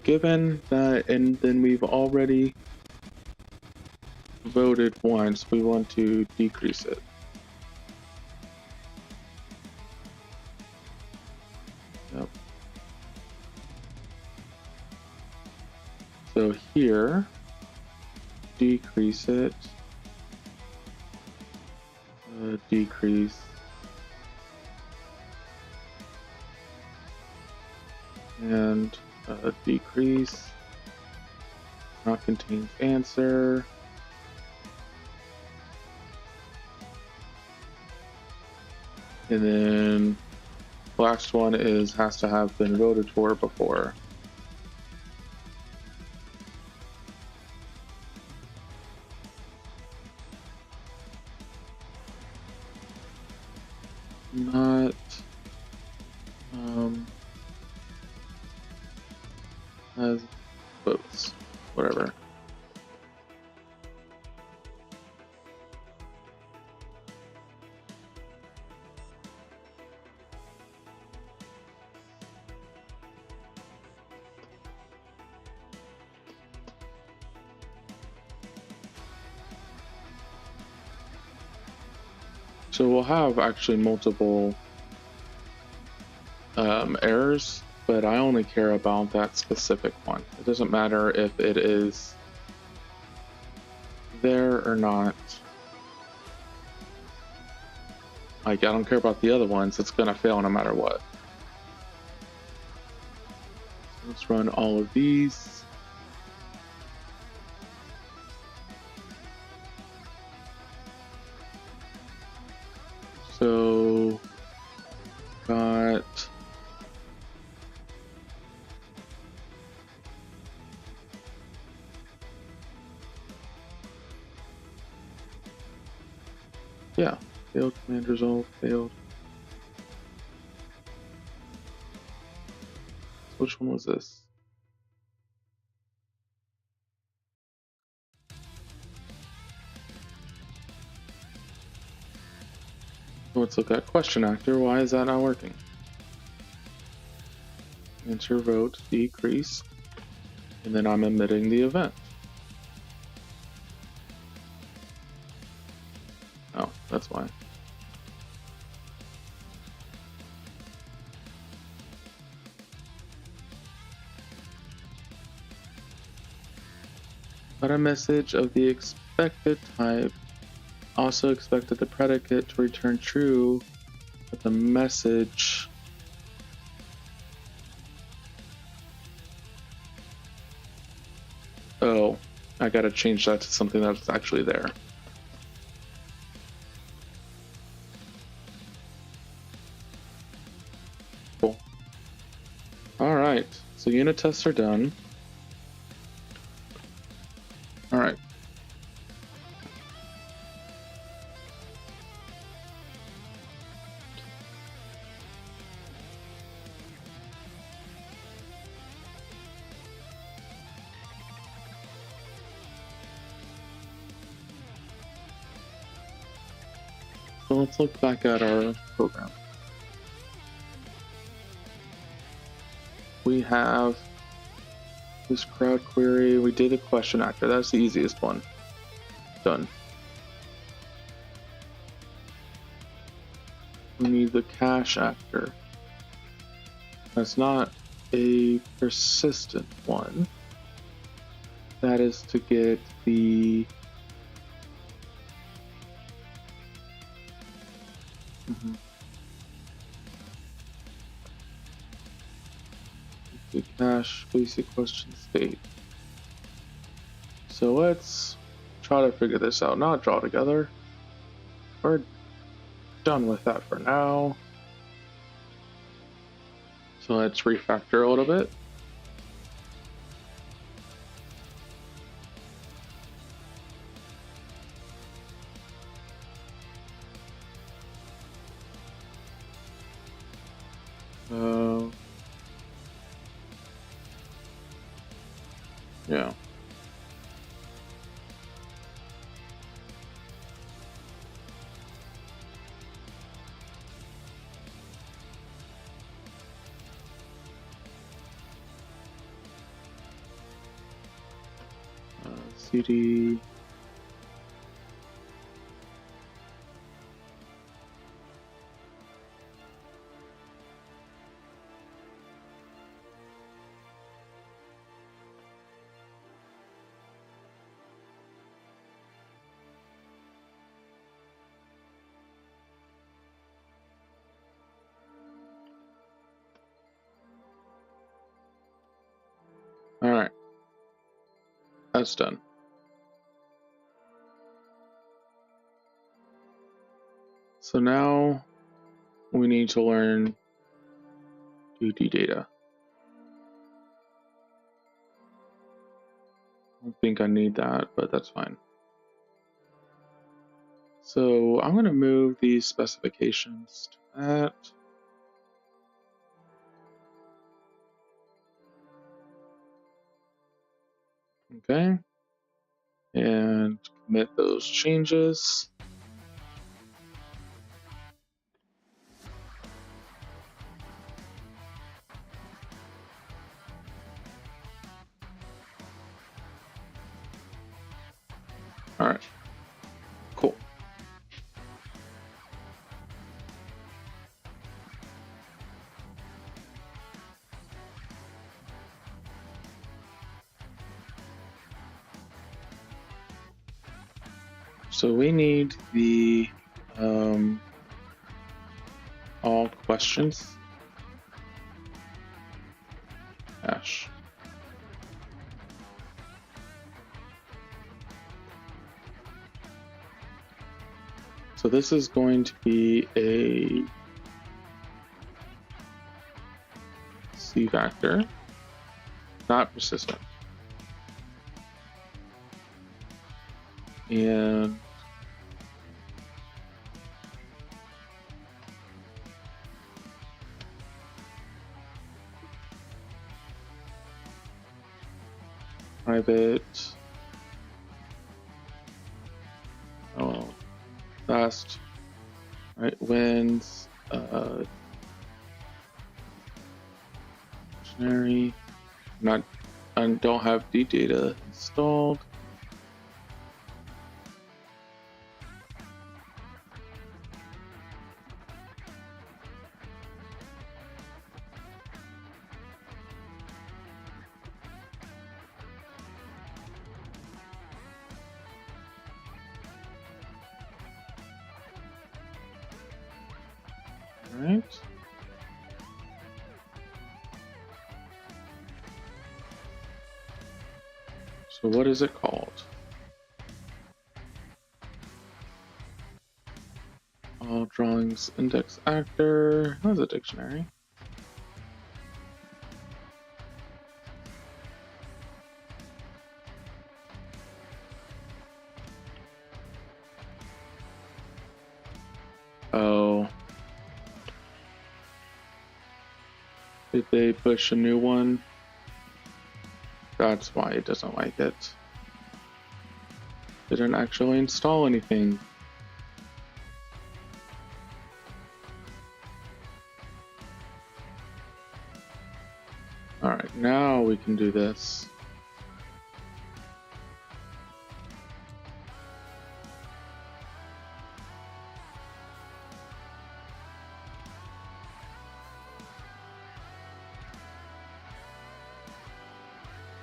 given that, and then we've already voted once, we want to decrease it. Yep. So here, decrease it, decrease, and decrease, not contains answer. And then last one is has to have been voted for before. Not has votes, whatever. So we'll have actually multiple errors, but I only care about that specific one. It doesn't matter if it is there or not. Like, I don't care about the other ones. It's gonna fail no matter what. So let's run all of these. So got yeah, failed command result, failed. So which one was this? Let's look at question actor. Why is that not working? Enter vote decrease, and then I'm emitting the event. Oh, that's why. But a message of the expected type also expected the predicate to return true, but the message oh, I gotta change that to something that's actually there. Cool. Alright, so unit tests are done. Alright. So let's look back at our program. We have this crowd query. We did a question actor. That's the easiest one. Done. We need the cache actor. That's not a persistent one. That is to get the the cache basic question state. So let's try to figure this out. Not draw together. We're done with that for now. So let's refactor a little bit. Yeah. CD. All right. That's done. So now we need to learn UD data. I don't think I need that, but that's fine. So I'm going to move these specifications to that. Okay. And commit those changes. All right. Cool. So we need the all questions hash. So this is going to be a C vector, not persistent. And private, fast, right, wins, dictionary, not, and don't have D data installed. Right. So what is it called? All drawings index actor. How's a dictionary? Oh. Did they push a new one? That's why it doesn't like it. Didn't actually install anything. Alright, now we can do this.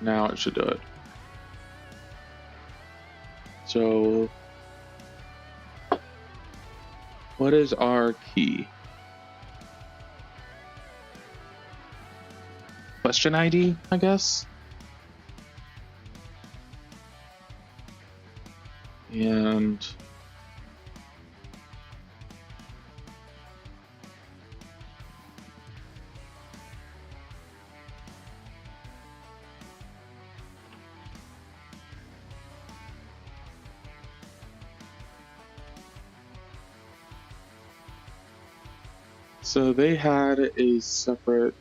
Now it should do it. So, what is our key? Question ID, I guess? And so they had a separate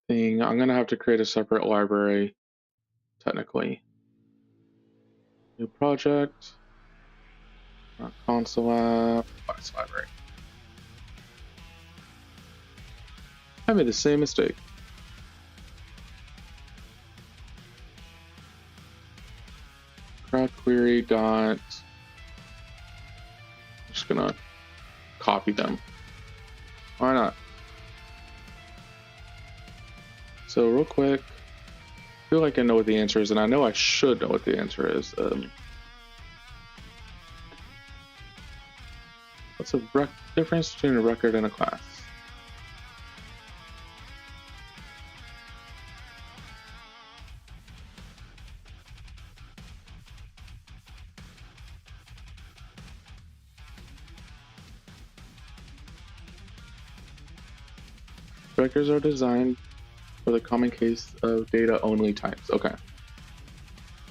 thing. I'm gonna have to create a separate library, technically. New project, not console app, class library. I made the same mistake. TheCrowdQuery dot. I'm just gonna copy them. Why not? So real quick, I feel like I know what the answer is, and I know I should know what the answer is. What's the difference between a record and a class? Records are designed for the common case of data-only types. Okay.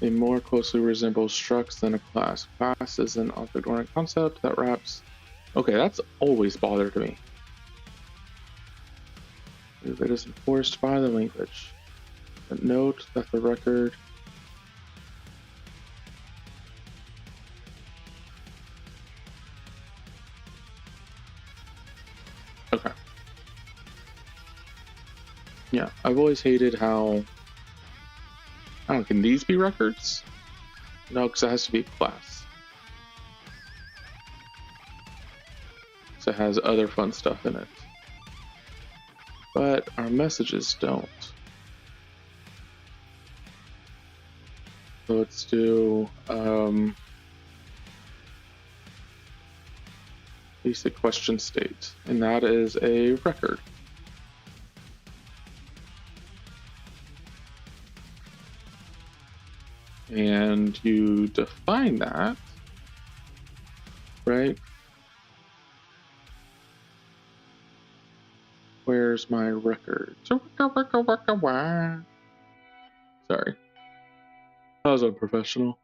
They more closely resemble structs than a class. Class is an object-oriented concept that wraps. Okay, that's always bothered me. It is enforced by the language. But note that the record okay. Yeah, I've always hated how I don't know, can these be records? No, because it has to be a class. So it has other fun stuff in it. But our messages don't. So let's do basic question state, and that is a record. And you define that, right? Where's my record? Sorry, that was unprofessional.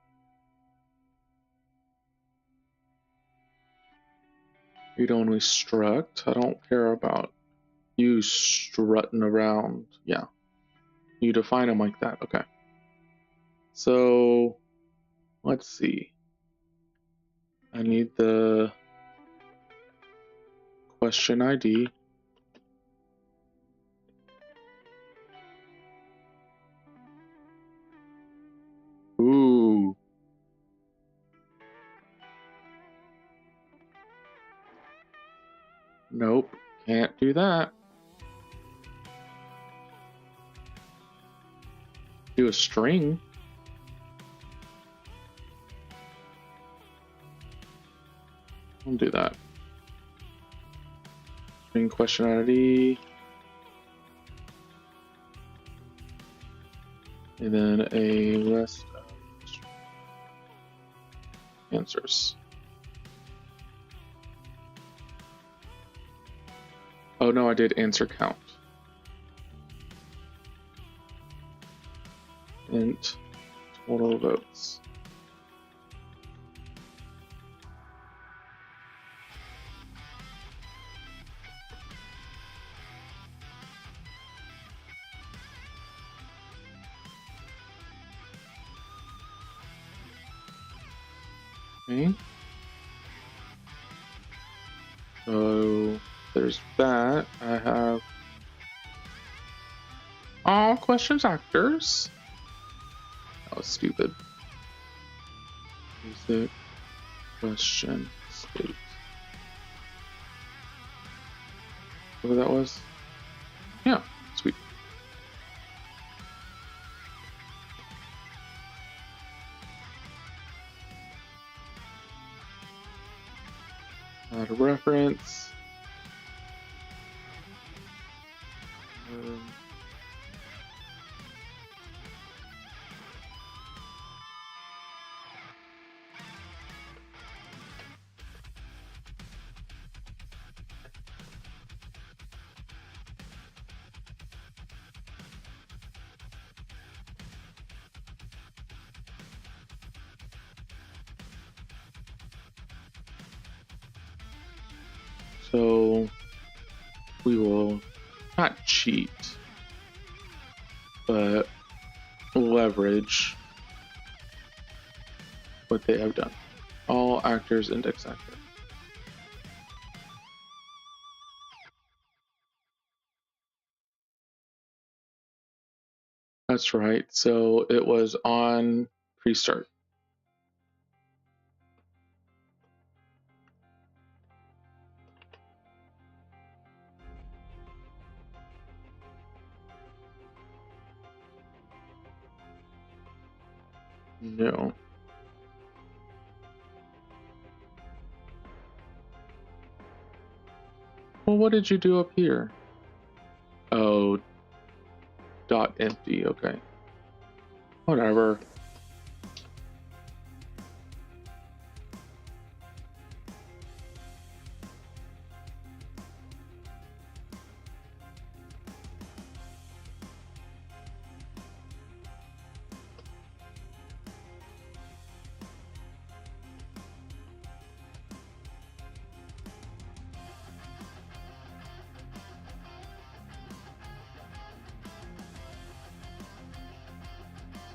Read only struct. I don't care about you strutting around. Yeah, you define them like that. Okay. So let's see. I need the question ID. Ooh. Nope, can't do that. Do a string. Don't do that. String question ID. And then a list of answers. Oh no, I did answer count. Int total votes. Okay. So there's that. I have all questions actors. That was stupid. Basic question state. What that was? Yeah, sweet. Add a reference. So we will not cheat, but leverage what they have done. All actors index actor. That's right. So it was on pre-start. No. Well, what did you do up here? Oh, dot empty. Okay. Whatever.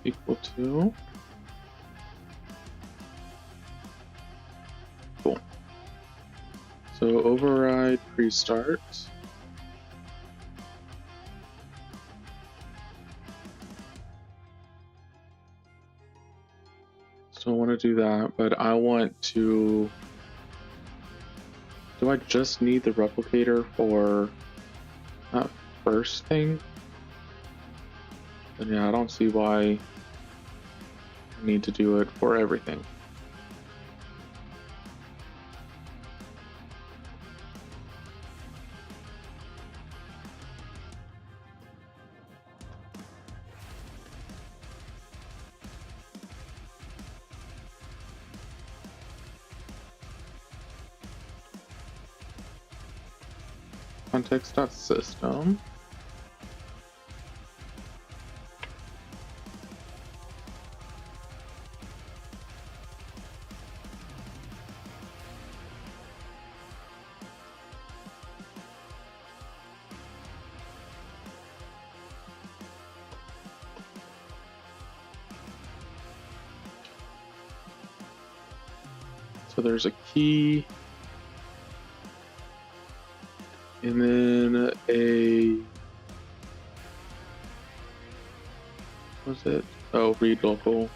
Equal to. Cool. So override pre-start. So I want to do that, but I want to. Do I just need the replicator for that first thing? And yeah, I don't see why I need to do it for everything. Context.system. So there's a key, and then a, what was it? Oh, read local.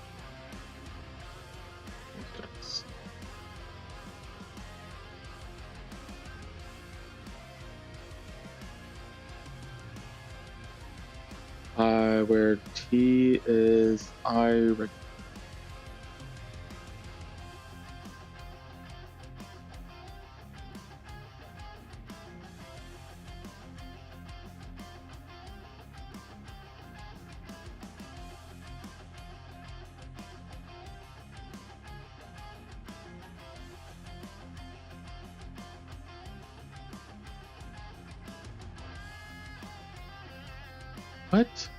Where T is I. What?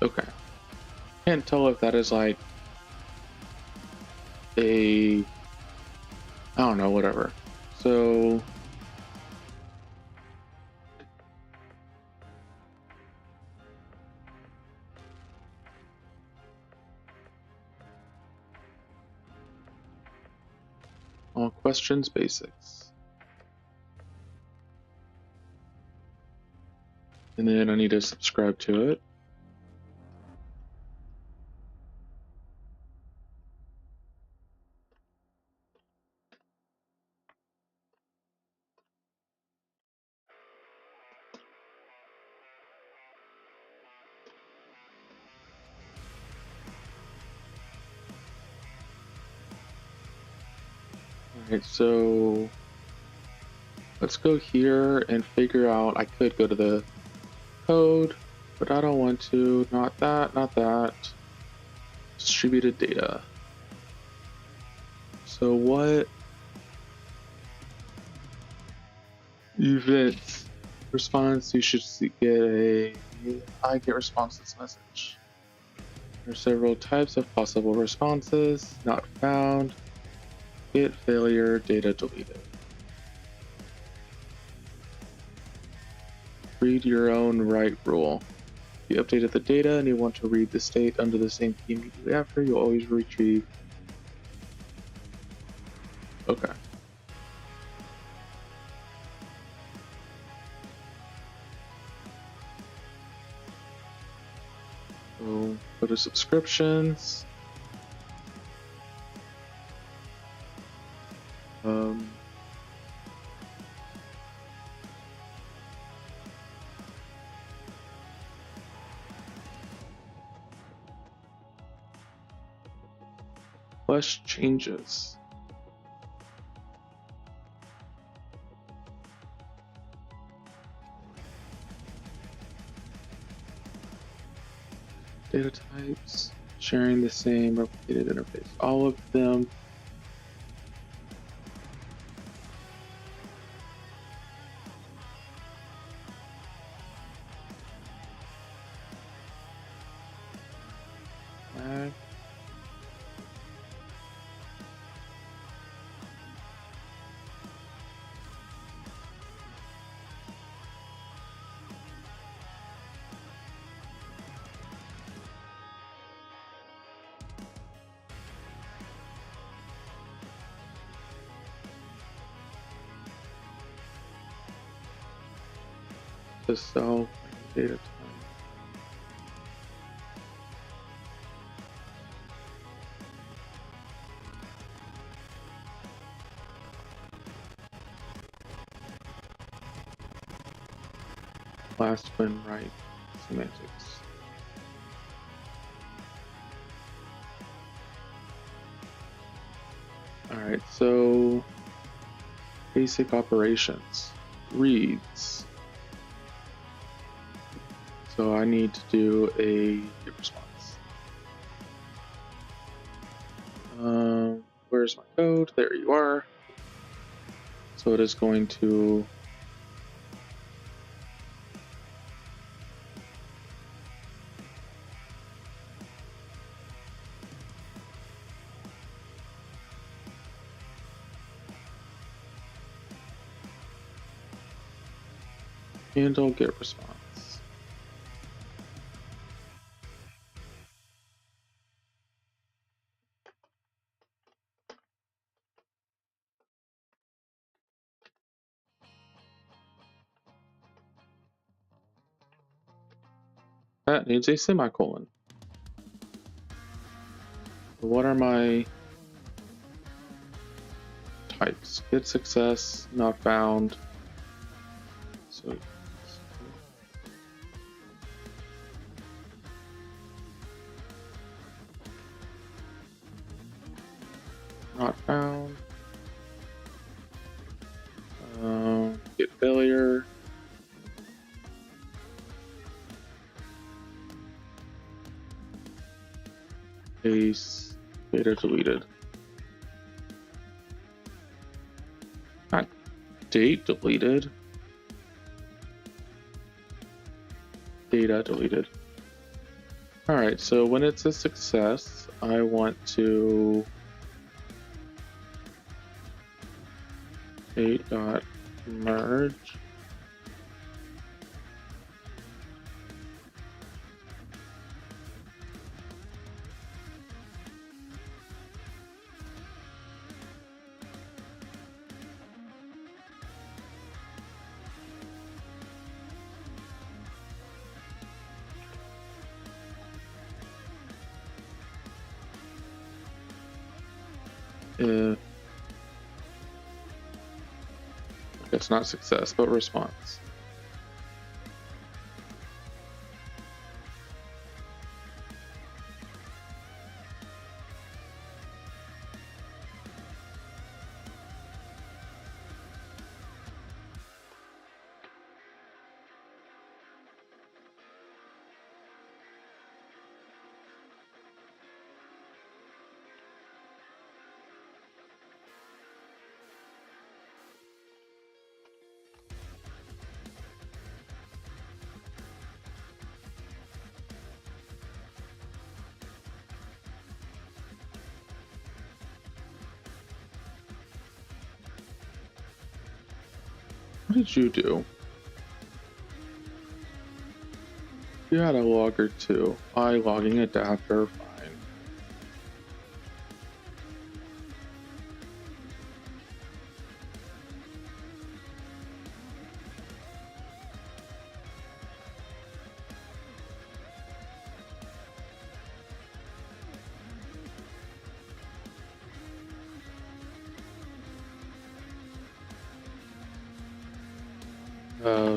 Okay. Can't tell if that is like a, I don't know, whatever. So all questions basics. And then I need to subscribe to it. Alright, so let's go here and figure out, I could go to the code, but I don't want to. Not that, not that. Distributed data. So what events response you should get a I get responses message. There are several types of possible responses. Not found. Get failure, data deleted. Read your own write rule. If you updated the data and you want to read the state under the same key immediately after, you'll always retrieve. Okay. So go to subscriptions. Flush changes. Data types, sharing the same replicated interface. All of them. The self data type. Last when right semantics. Alright, so basic operations. Reads. So I need to do a get response. Where's my code? There you are. So it is going to handle get response. That needs a semicolon. What are my types? Get success, not found. So not found. Get failure. Case data deleted. Not date deleted. Data deleted. Alright, so when it's a success, I want to date.merge. It's not success, but response. What did you do? You had a logger too. Logging adapter, fine.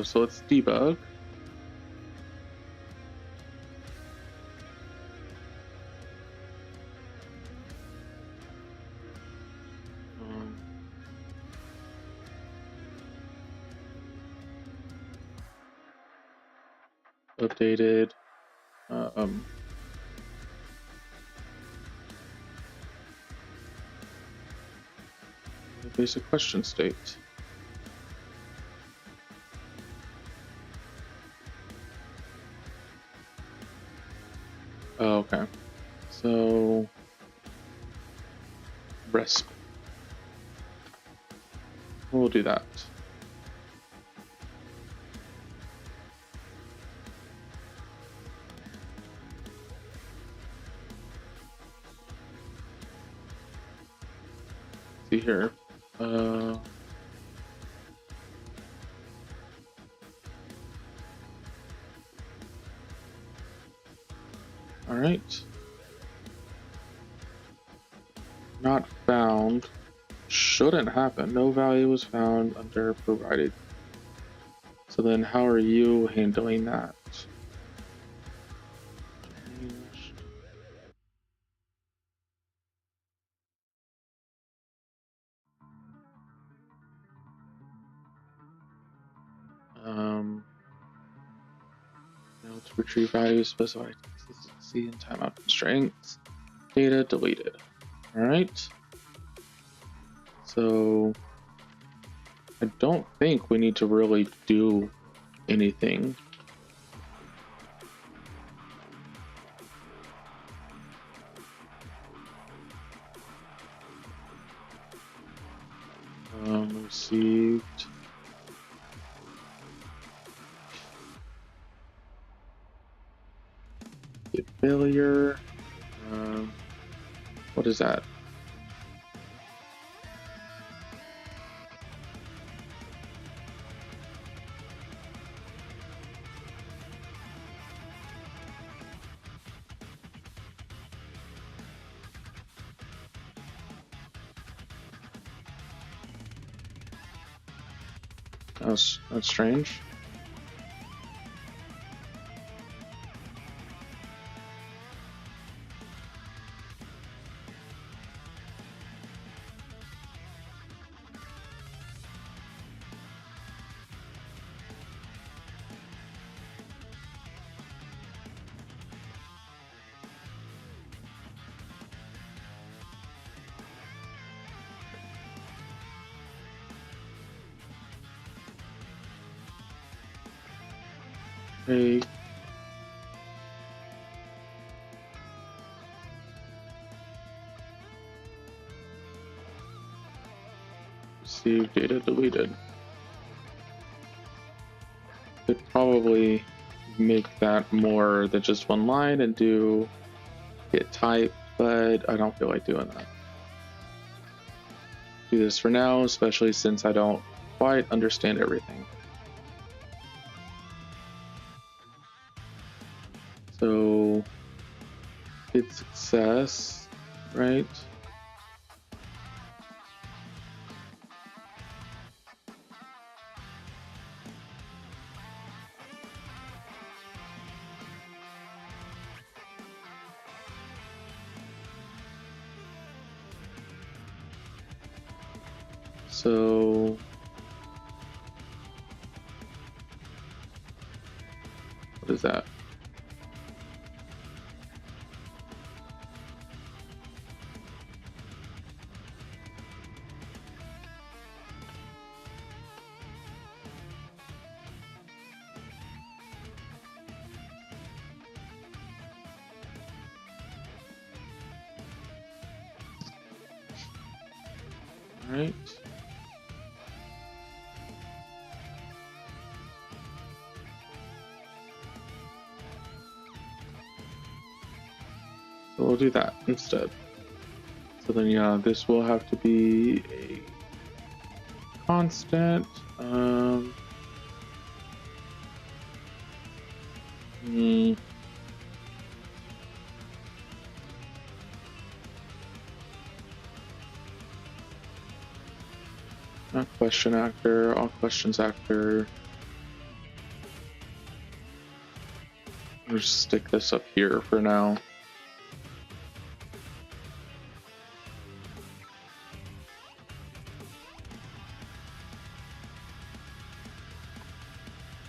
So let's debug. updated the basic question state. Oh, okay. So resp. We'll do that. See here. All right. Not found. Shouldn't happen. No value was found under provided. So then how are you handling that? Now to retrieve values specified consistency and timeout constraints. Data deleted. All right. So I don't think we need to really do anything. Received. Get failure. What is that? That's strange. Hey. Receive data deleted. Could probably make that more than just one line and do get type, but I don't feel like doing that. Do this for now, especially since I don't quite understand everything. So it's success, right? So what is that? All right. So we'll do that instead. So then, yeah, this will have to be a constant. Not question actor, all questions actor. I'll just stick this up here for now.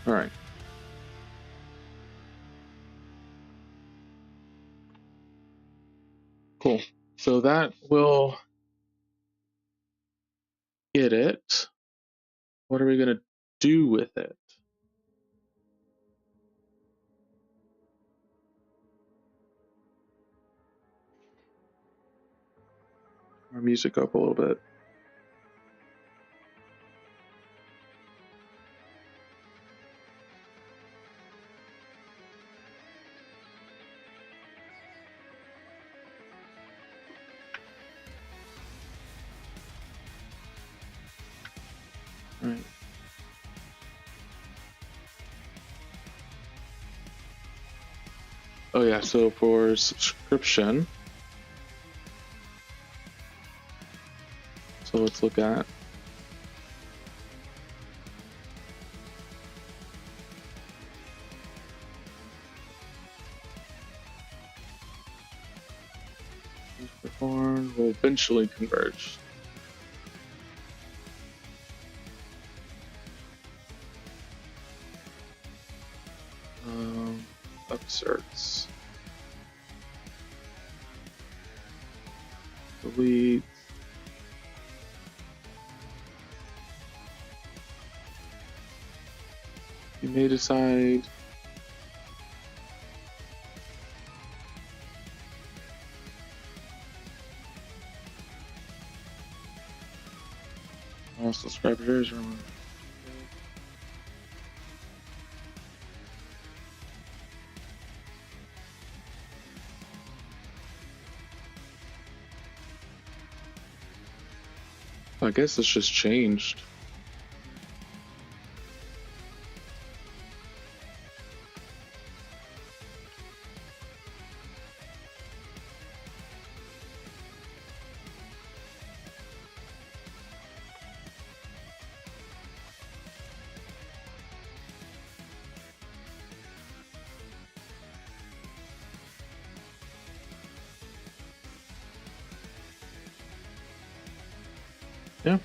All right. Cool. So that will get it. What are we going to do with it? Our music up a little bit. All right. Oh yeah, so for subscription, so let's look at perform will eventually converge. Upserts. Delete. You may decide all subscribers are I guess it's just changed. Yeah.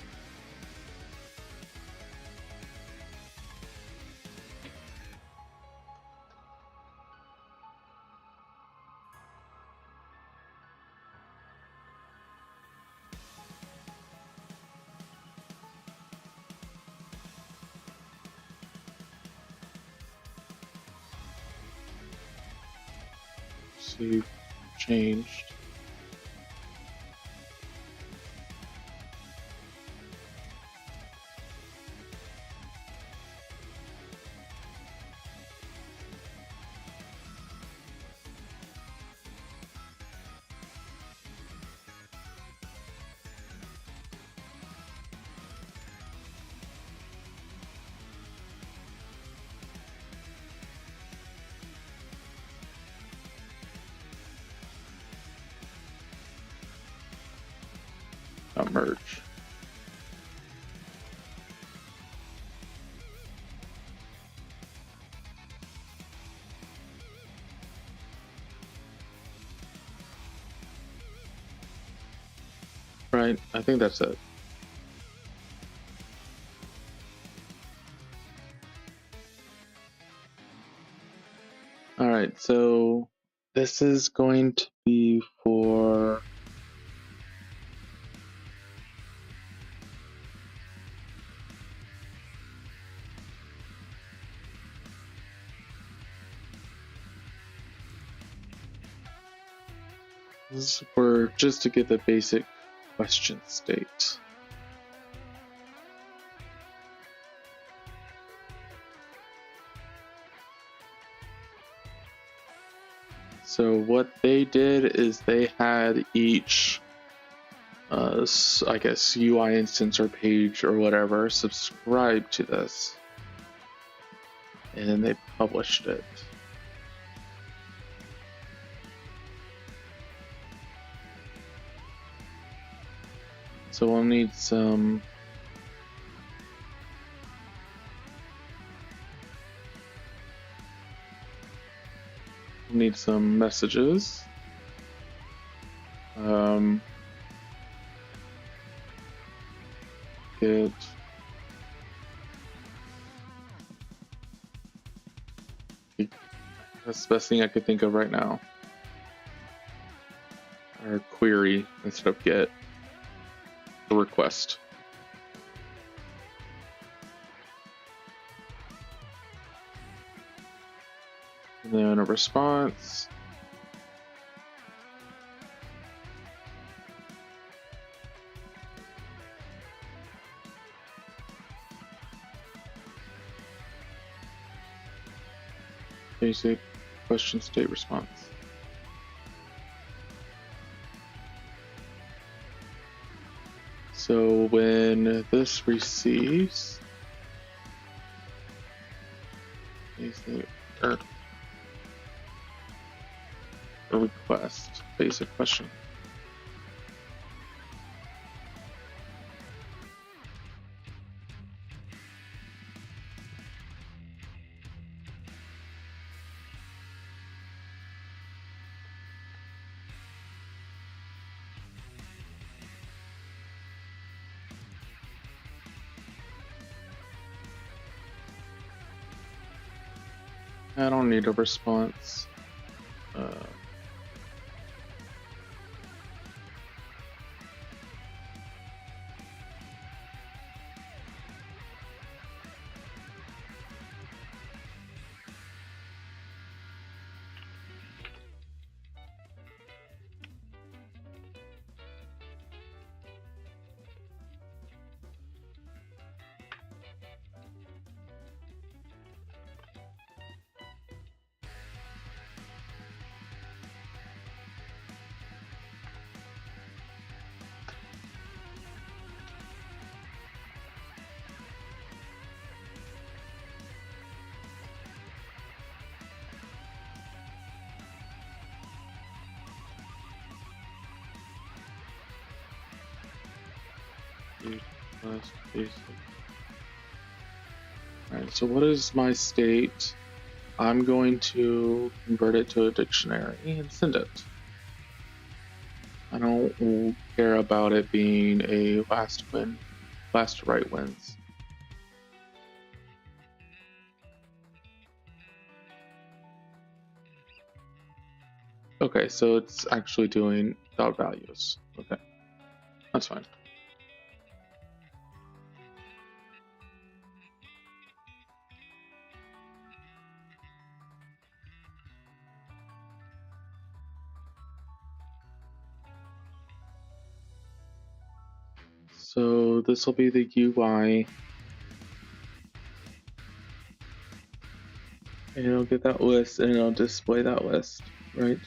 See, changed. Not merge. Right, I think that's it. All right, so this is going to be for this is for just to get the basic question state. So what they did is they had each, I guess, UI instance or page or whatever subscribe to this, and then they published it. So we'll need some messages. Get that's the best thing I could think of right now. or query instead of get a request. And then a response. Basic question state response. So when this receives basic a request, basic question. I don't need a response. Basic. Alright, so what is my state? I'm going to convert it to a dictionary and send it. I don't care about it being a last to write wins. Okay, so it's actually doing dot values. Okay, that's fine. So this will be the UI. And it'll get that list and it'll display that list, right?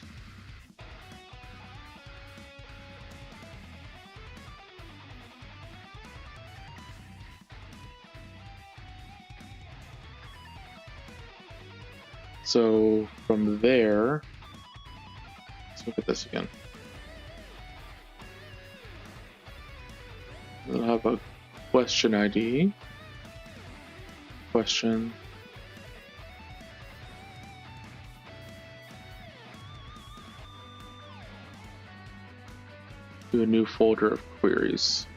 So from there, let's look at this again. We'll have a question ID, question, to a new folder of queries.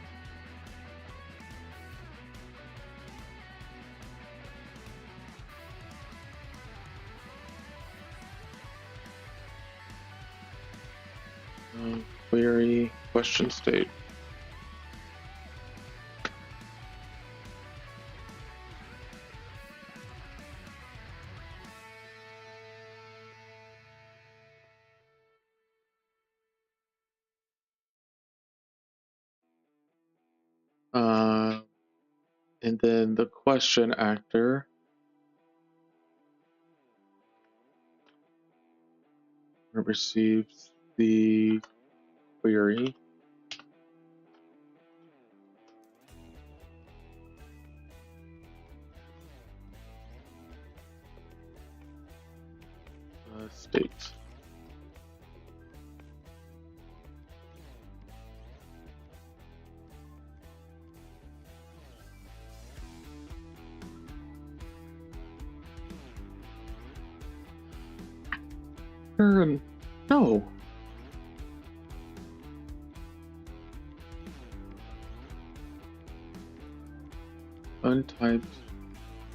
Query question state. And then the question actor receives the query. State. No. Untyped.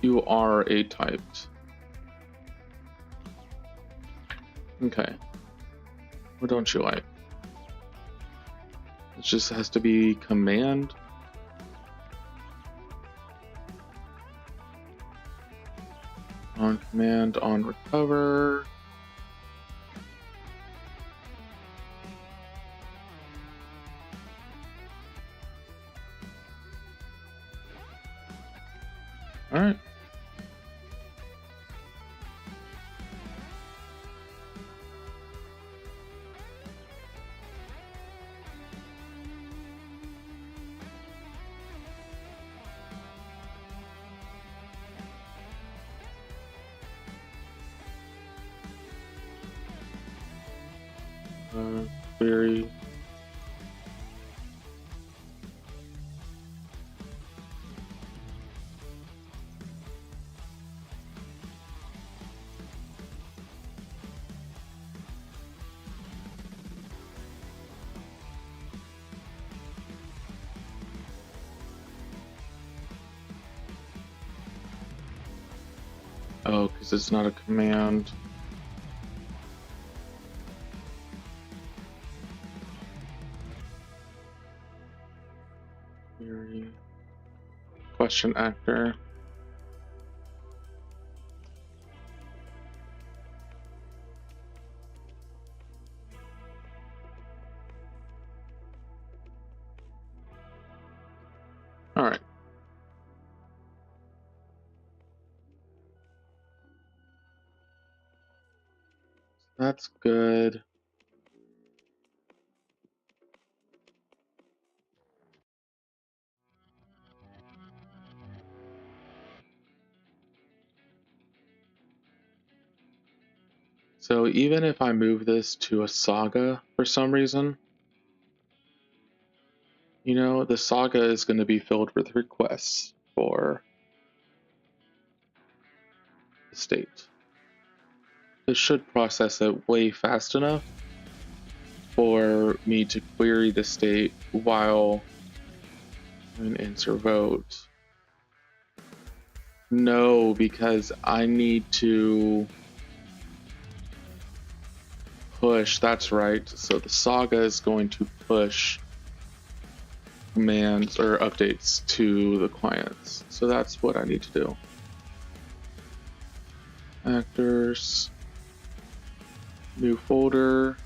You are a typed. Okay. What don't you like? just has to be command. On command, on recover. All right. Query. Oh, because it's not a command. Query. Question actor. All right. That's good. So even if I move this to a saga for some reason, you know, the saga is going to be filled with requests for the state. It should process it way fast enough for me to query the state while and answer vote. No, because I need to push. That's right. So the saga is going to push commands or updates to the clients. So that's what I need to do. Actors, new folder.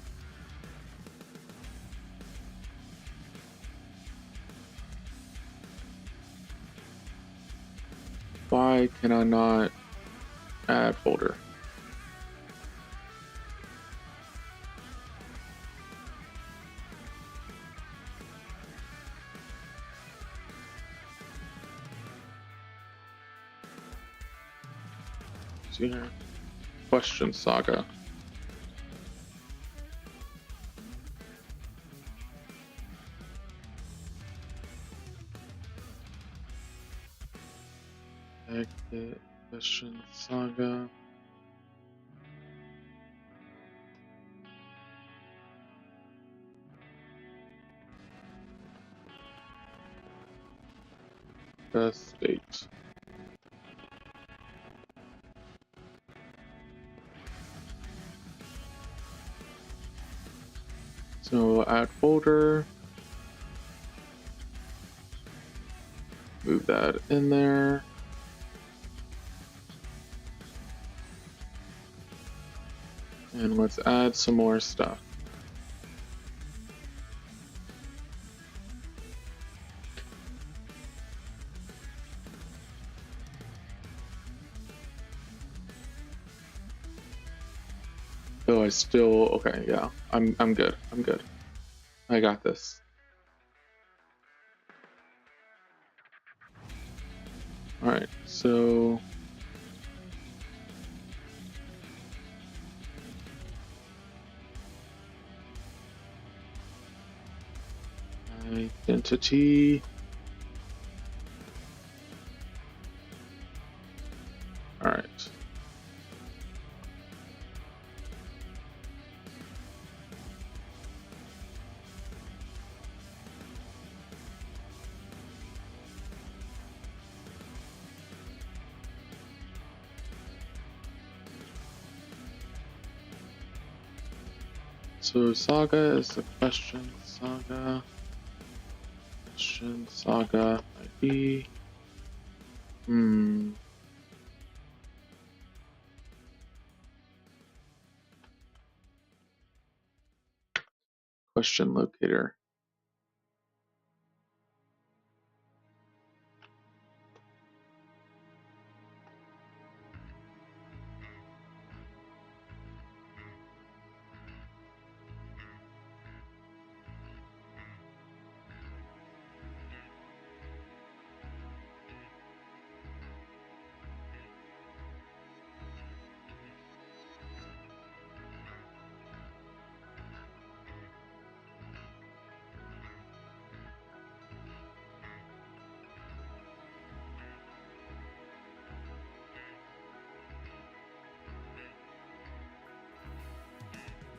Why can I not add folder? See here. Question saga. Exit question saga. The state. So add folder. Move that in there. And let's add some more stuff. Oh, I still, okay, yeah, I'm good, I'm good. I got this. All right, so identity. All right. So saga is the question saga. Question saga ID. Question locator.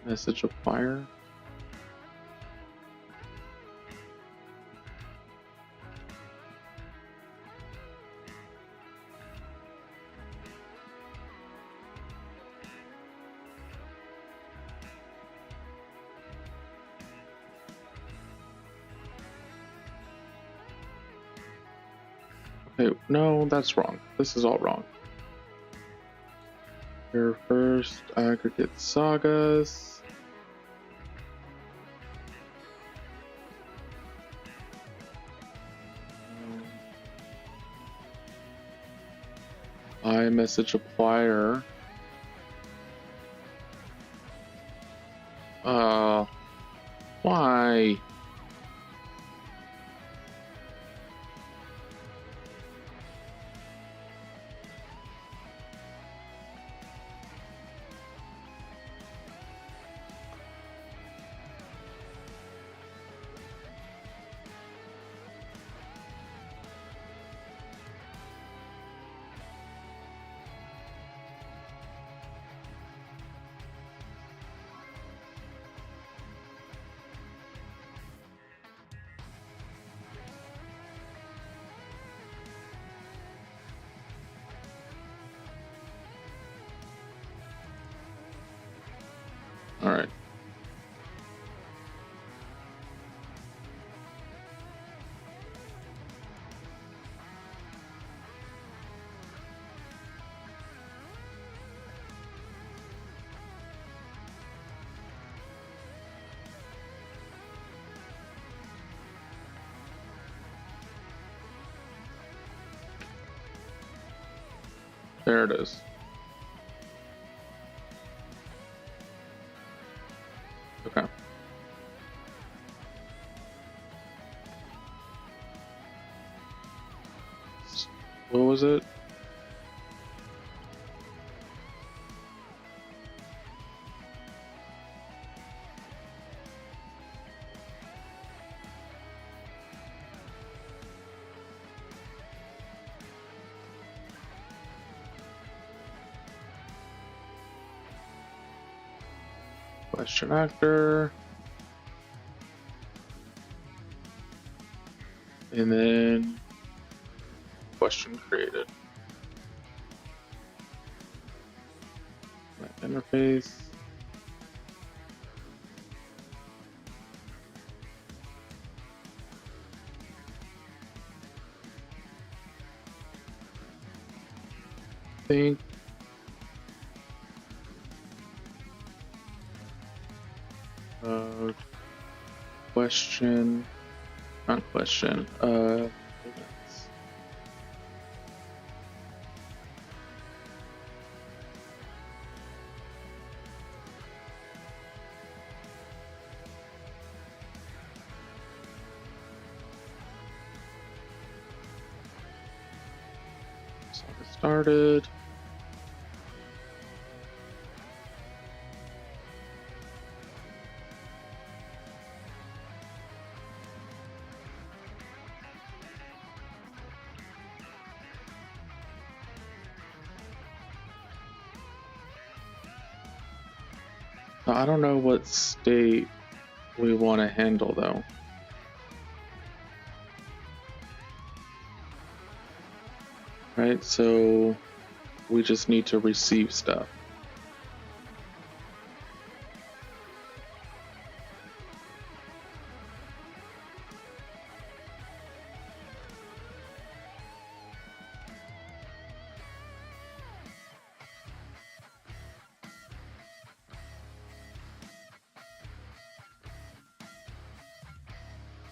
Message acquire. Okay, no, that's wrong. This is all wrong. Your first aggregate sagas. iMessage acquire. Why? All right. There it is. Okay. What was it? Question actor. And then question created. Interface. Think. Question. Not question. Events. So it started. I don't know what state we want to handle though. Right, so we just need to receive stuff.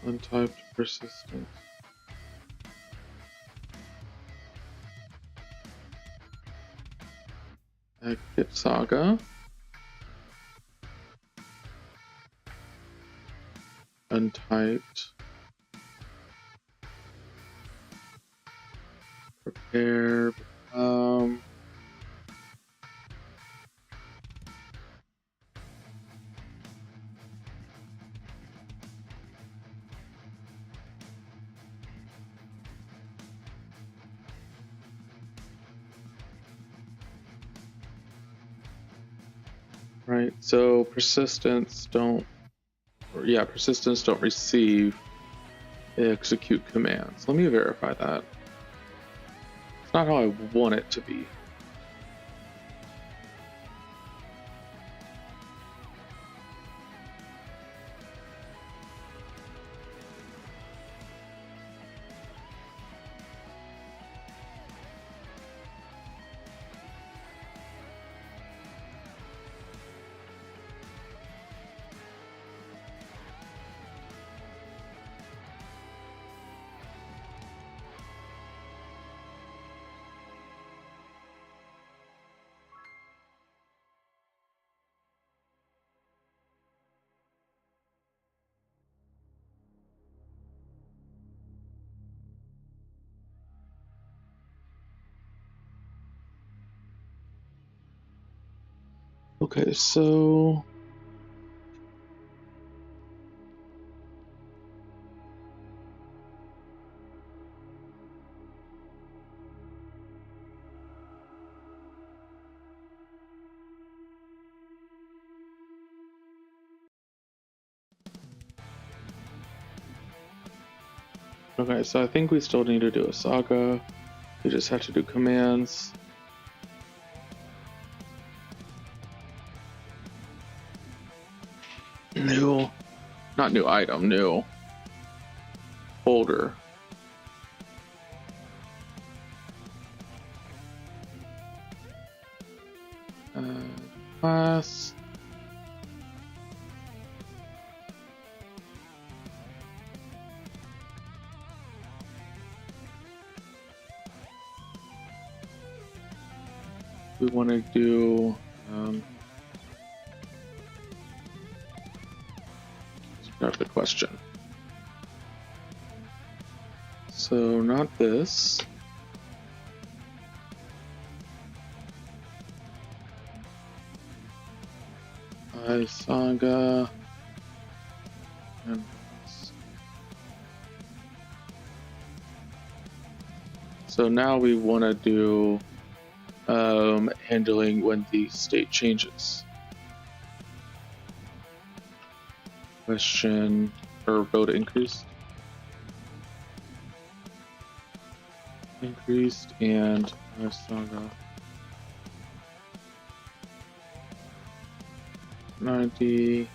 Untyped persistent. Exit saga. Untyped. Prepare. Right, so persistence don't receive execute commands. Let me verify that. It's not how I want it to be. Okay, so I think we still need to do a saga. We just have to do commands. New, not new item, new folder. Class. We want to do let's grab the question. So not this. Saga. And so now we want to do handling when the state changes. Question or vote increased. Increased and saga 90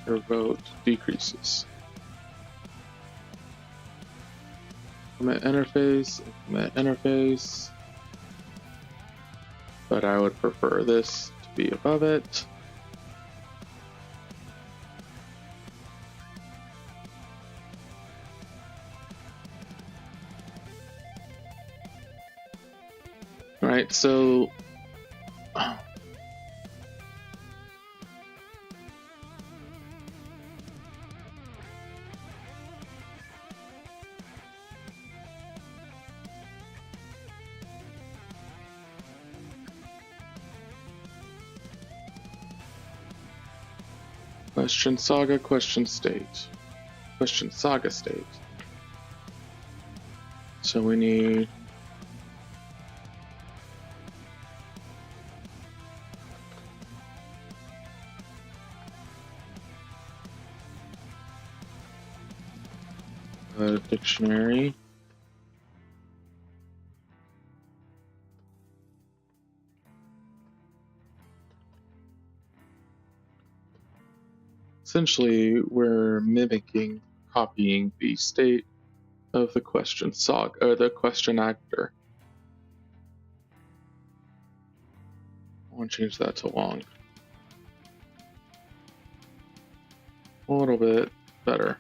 or vote decreases. Commit interface, but I would prefer this to be above it. All right, so question saga, question state, question saga state. So we need a dictionary. Essentially, we're mimicking, copying the state of the question saga, or the question actor. I want to change that to long. A little bit better.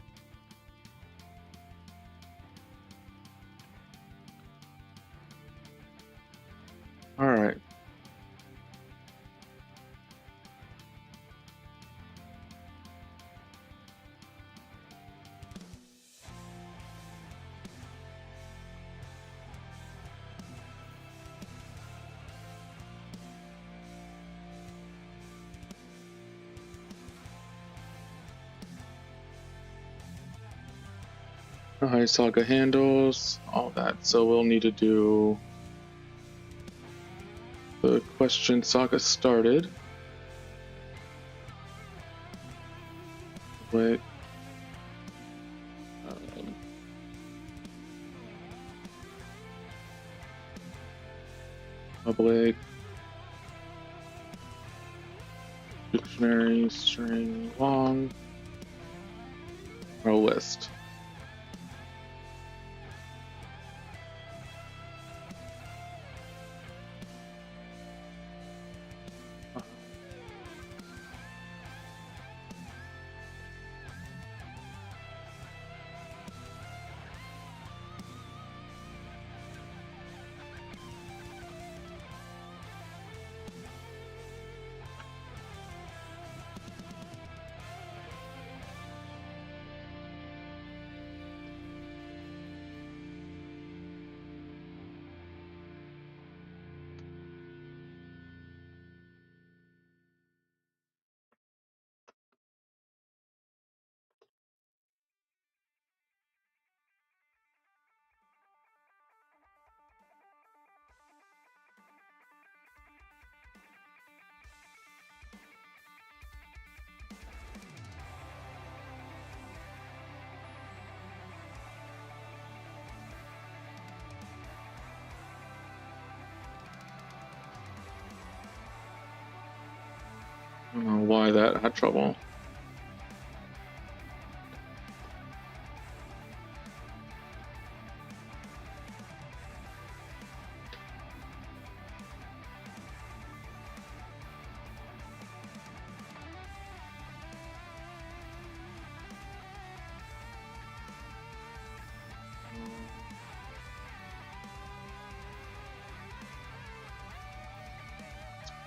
Hi, Saga handles, all that. So we'll need to do the question Saga started. Wait. Public dictionary string long row list. I don't know why that had trouble.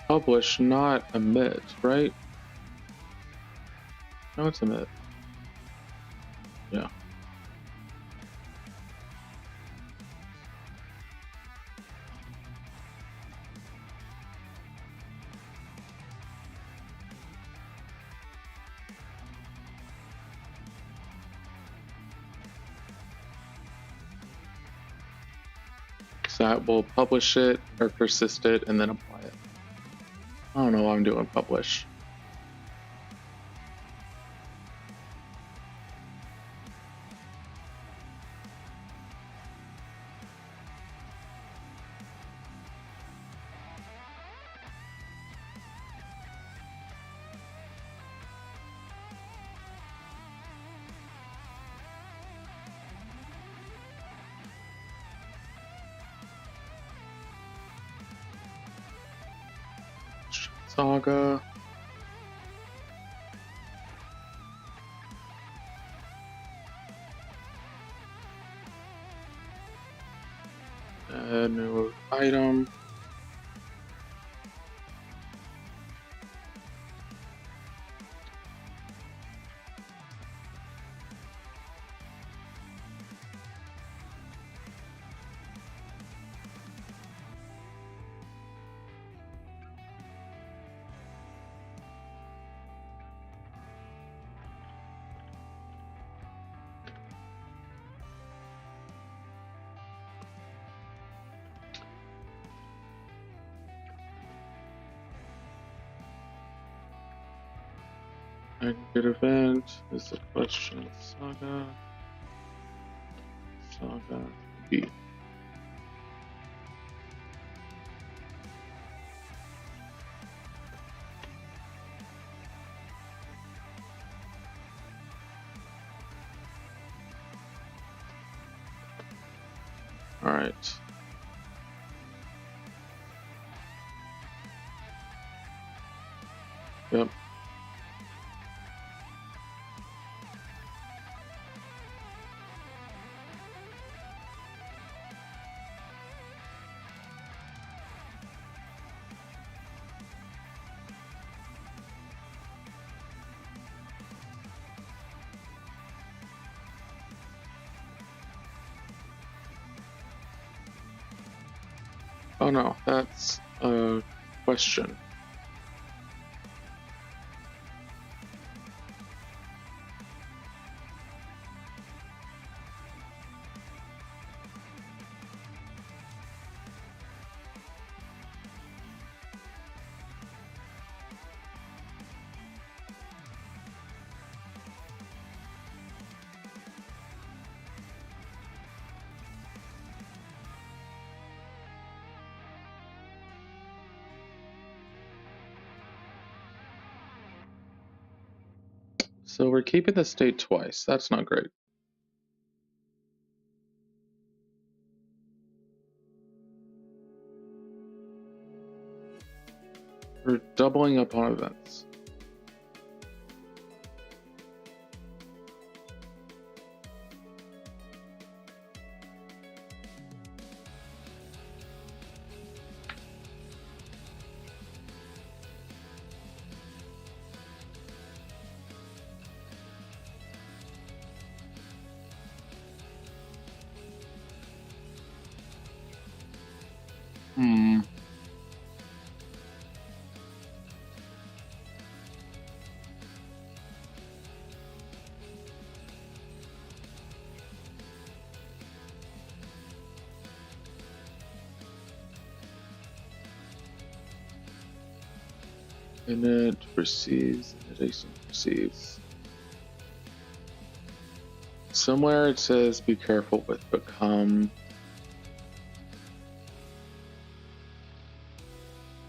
Publish, not emit, right? No, it's emit. Yeah. So that will publish it or persist it and then apply it. I don't know why I'm doing publish. Saga. Add new item. Aggregate event is the question Saga. Saga B. All right. Yep. Oh no, that's a question. So we're keeping the state twice. That's not great. We're doubling up on events. Init receives, init receives. Somewhere it says be careful with become.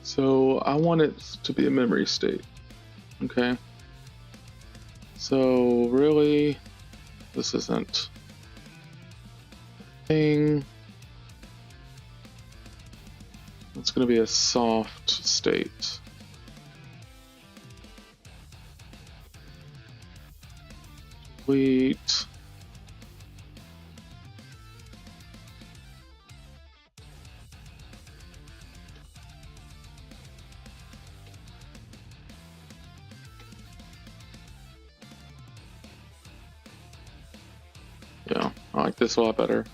So I want it to be a memory state. Okay. So really, this isn't a thing. It's going to be a soft state. Delete. Yeah, I like this a lot better.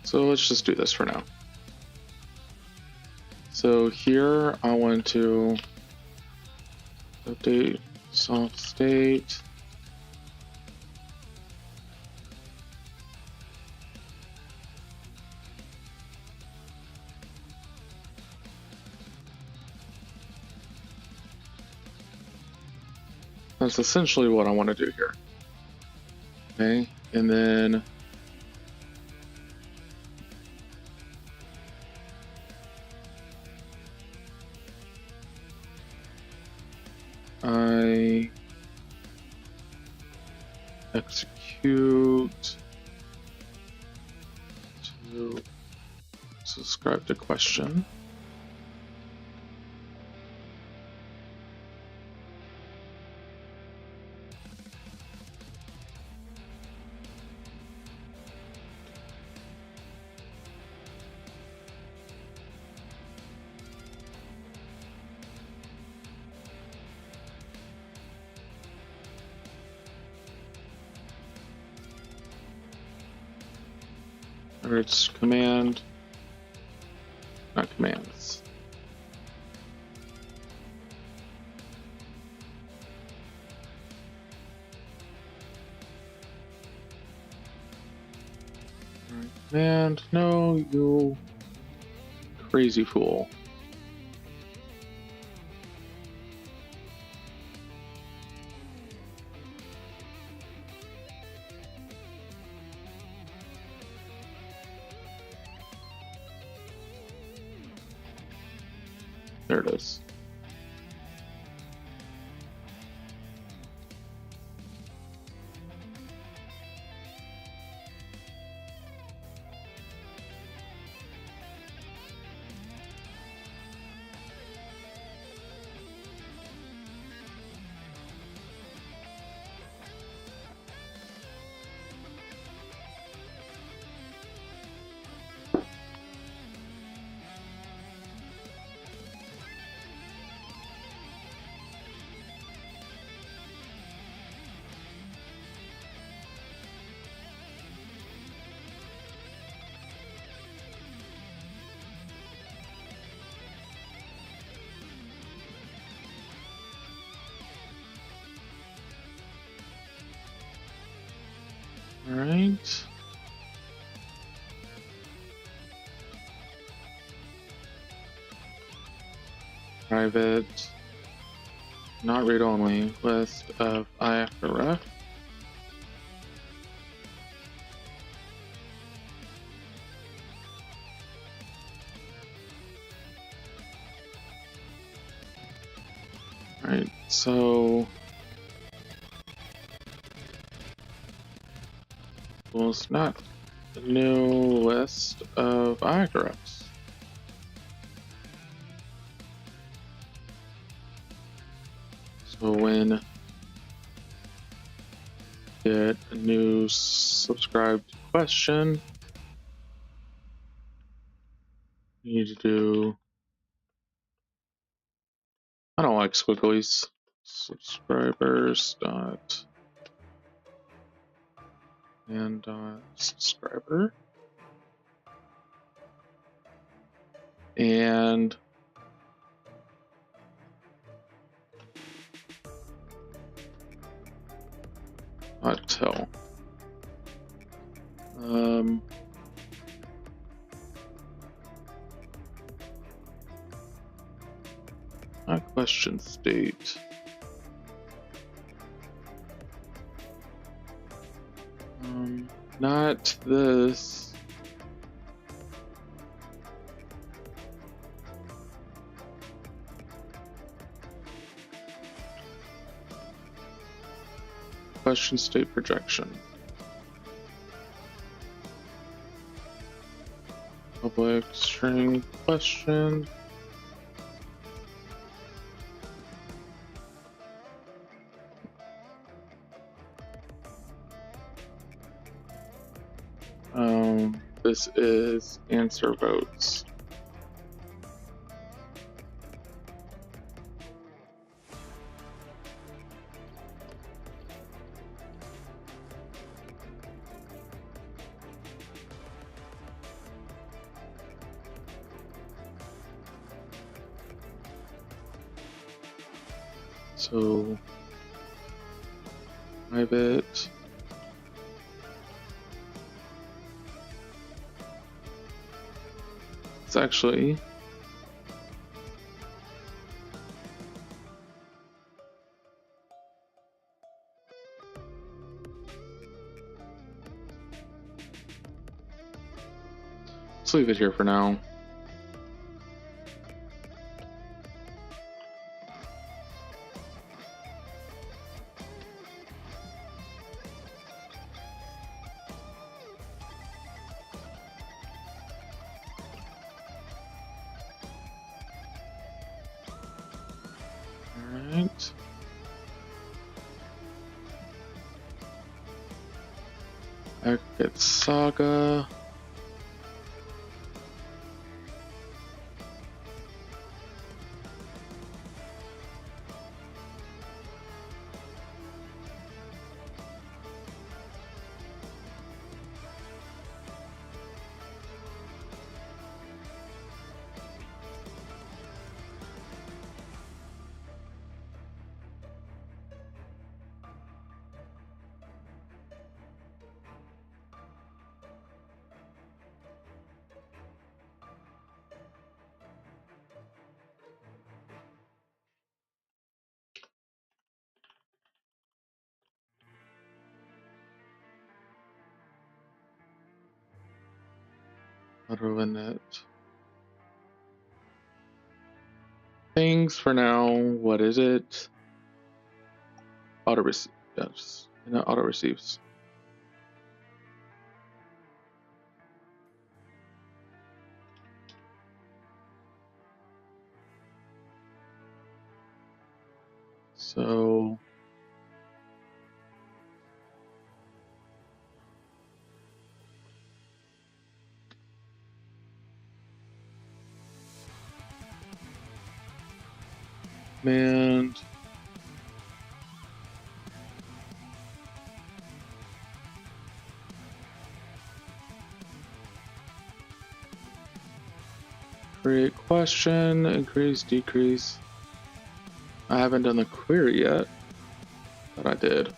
So let's just do this for now. So here I want to update soft state. That's essentially what I want to do here. Okay, and then I execute to subscribe to question. Or it's command, not commands. Command, no, you crazy fool. There it is. All right. Private, not read only, list of I after ref. Alright, so well, it's not a new list of icons. So when get a new subscribed question, you need to do, I don't like squigglies, subscribers dot and subscriber, and tell. Not question state. Not this. Question state projection. Public string question. This is answer votes. So private. It's actually let's leave it here for now. Alright. Aggregate saga. Auto init. Things for now. What is it? Auto receive. Yes. Auto receives. So command create question, increase, decrease. I haven't done the query yet, but I did.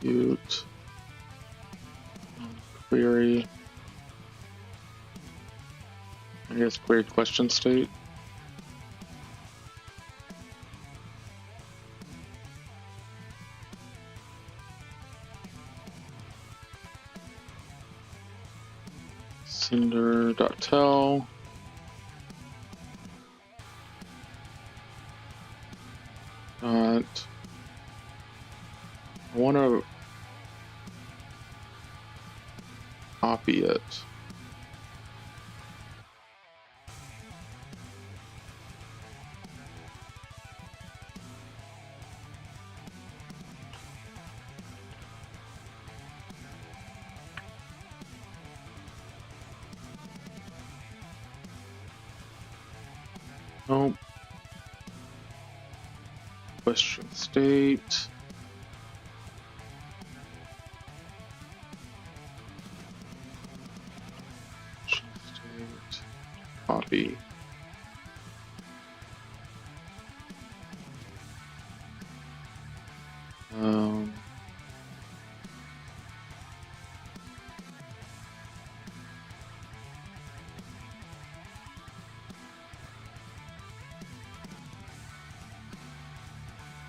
Dispute query. I guess query question state. Sender.tell. I want to copy it. Nope. Question state. Question state. Copy.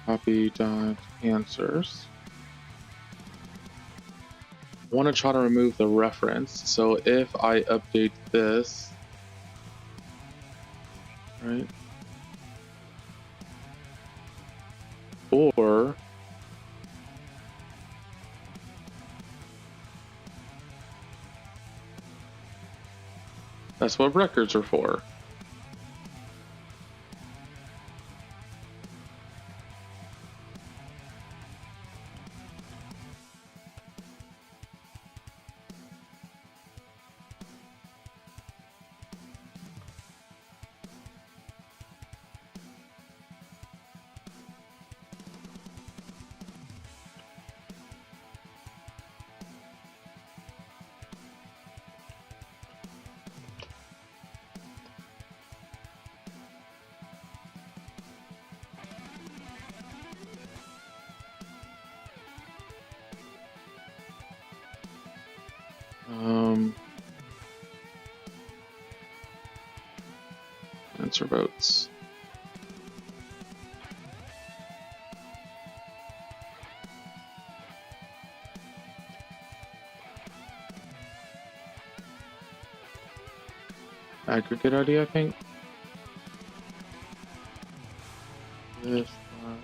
Copy dot answers. I want to try to remove the reference. So if I update this, right? Or that's what records are for. Answer votes. Aggregate ID, I think. This one.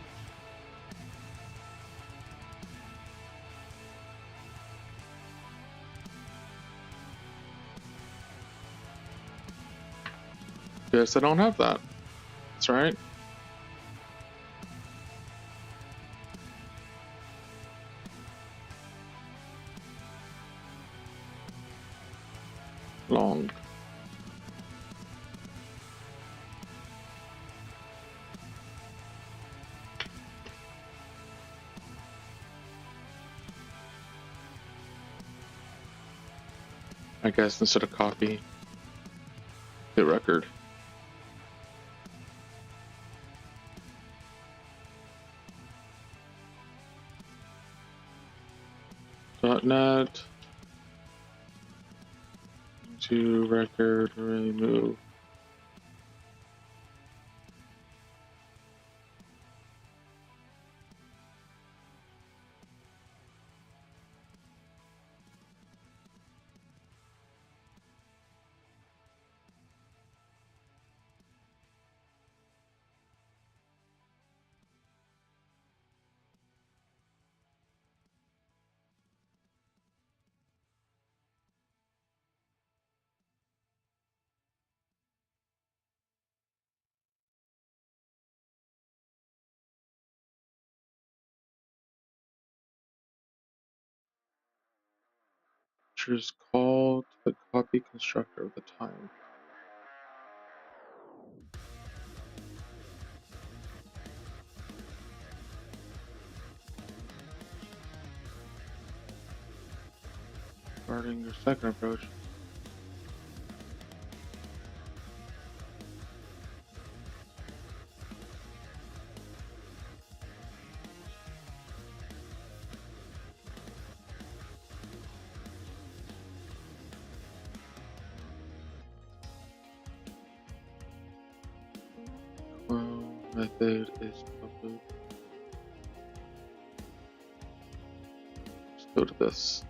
Guess I don't have that. That's right. Long. I guess instead of copy, hit record. .NET to record remove. Which is called the copy constructor of the time. Starting your second approach. Method is public. Let's go to this.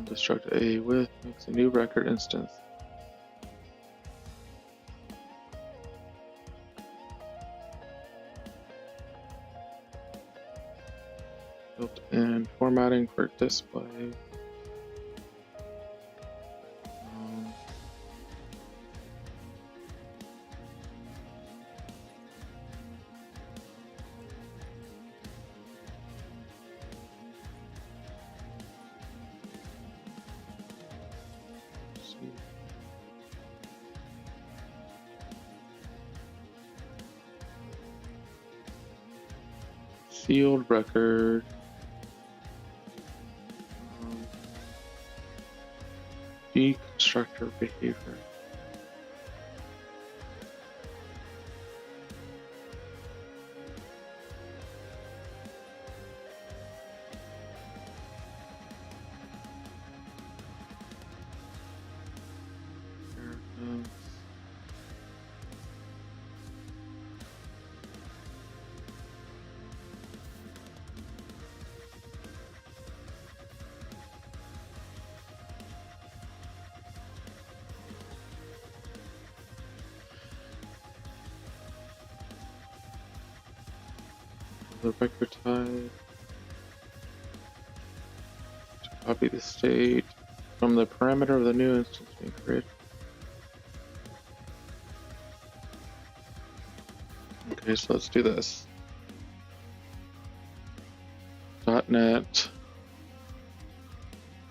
Destruct A with makes a new record instance. Built-in formatting for display. Sealed record. Deconstructor behavior. The record type. To copy the state from the parameter of the new instance being created. Okay, so let's do this. .NET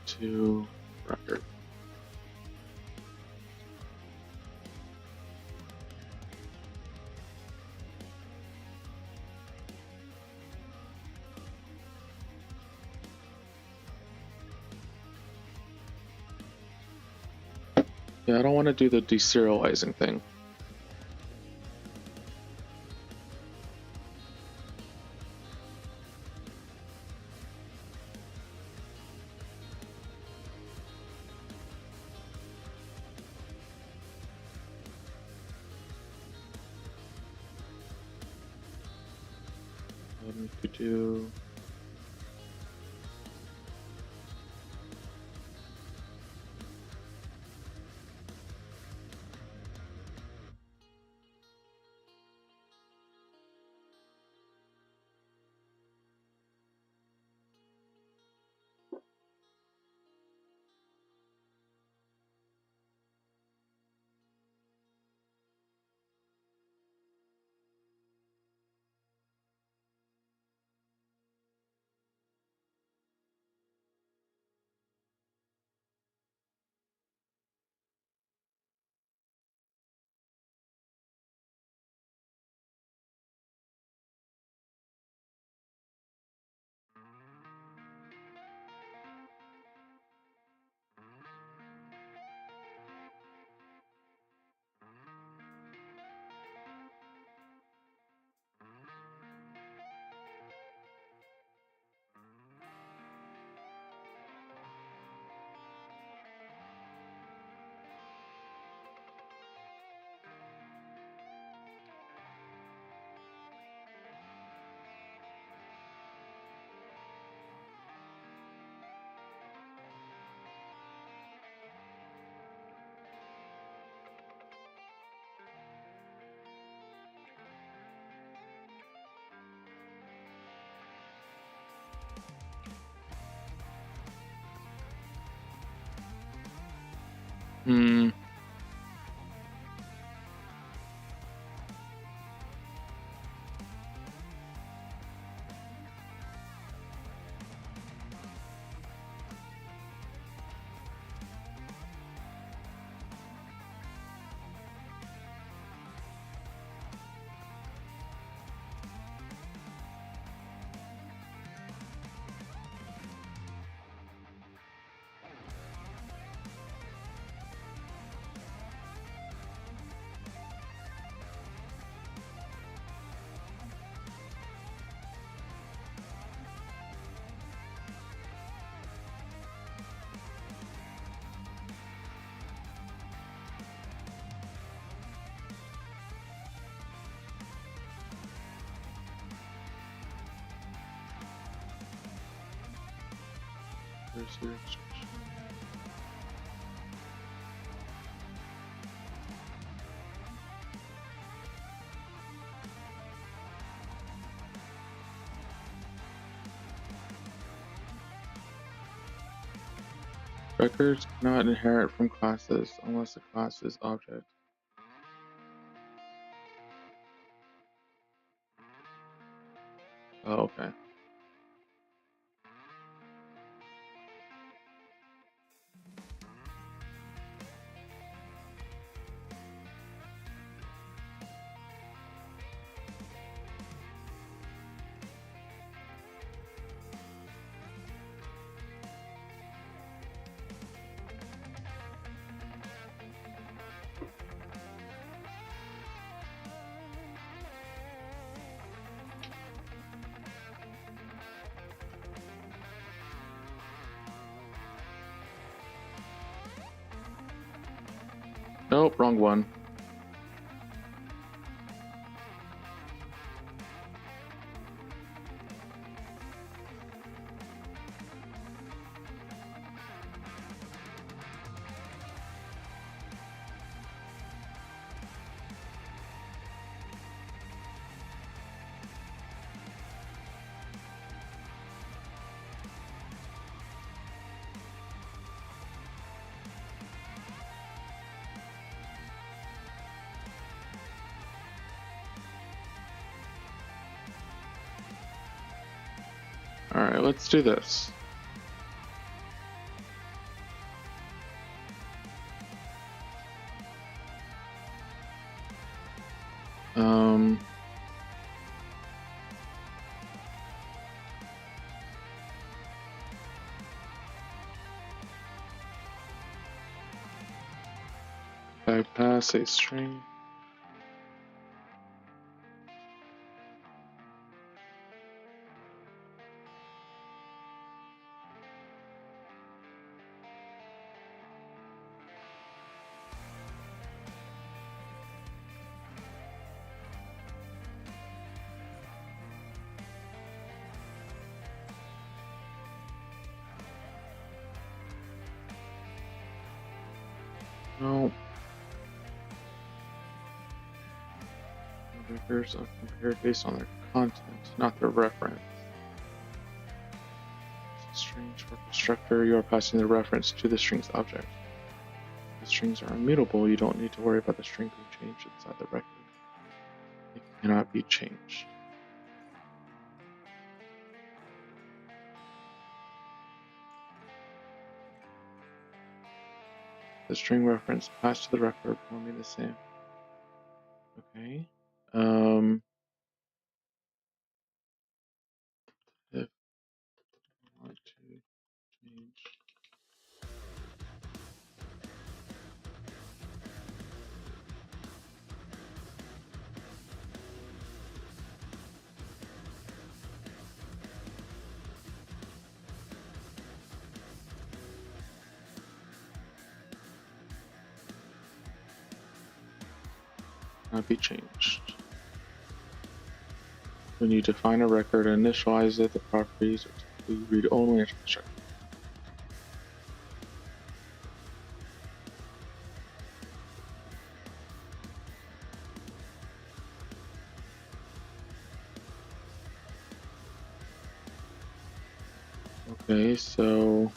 to record. Yeah, I don't want to do the deserializing thing. We could do Where's your instruction? Records cannot inherit from classes unless the class is object. Oh, okay. Nope, wrong one. Alright, let's do this. Bypass a string. No. Records are compared based on their content, not their reference. Strings for constructor, you are passing the reference to the string's object. The strings are immutable, you don't need to worry about the string being changed inside the record. It cannot be changed. The string reference passed to the record will be the same. Okay. If I want to change cannot be changed. When you define a record and initialize it, the properties are typically read-only and constructed. Okay, so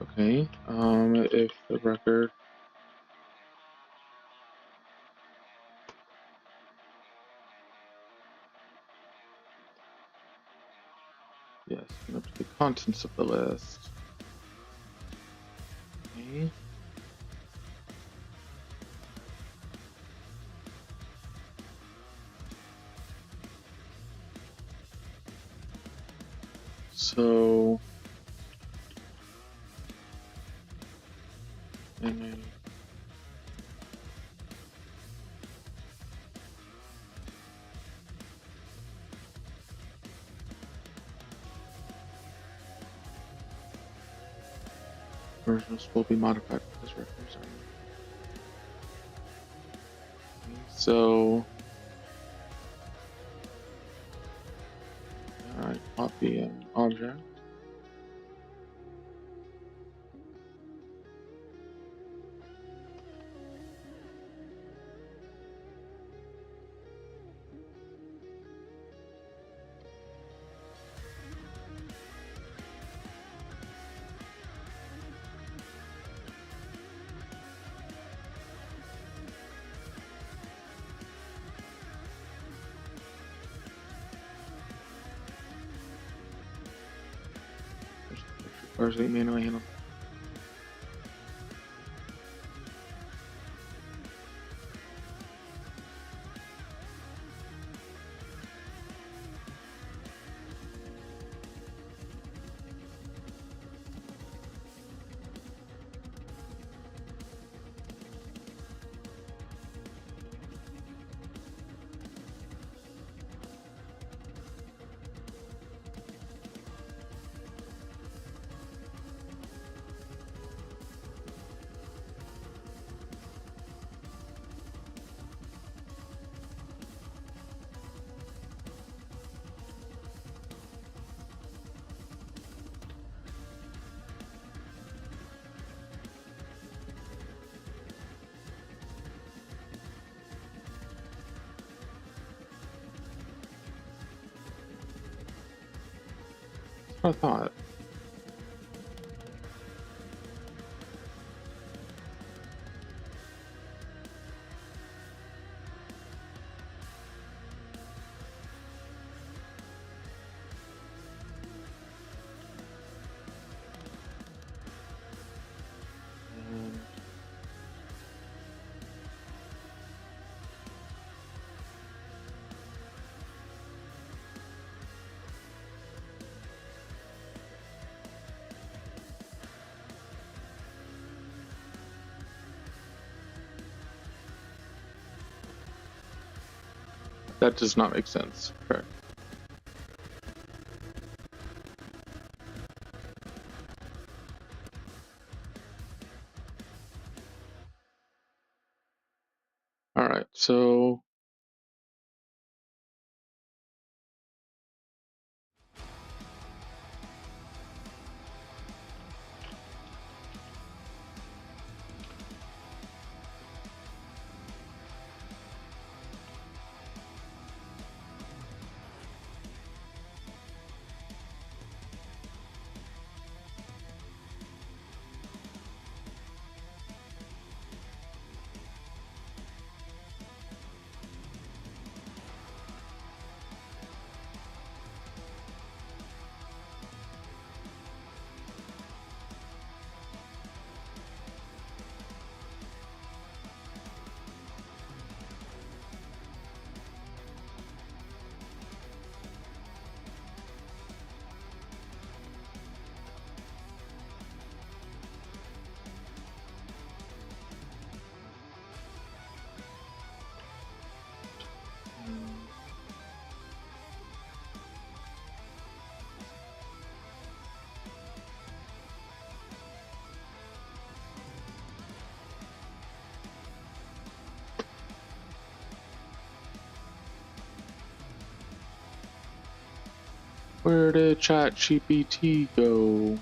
okay, if the record yes, up to the contents of the list. Okay. So and versions will be modified because records are so I copy an object. Requires a manually handle. I thought. That does not make sense. Correct. All right, so where did ChatGPT go?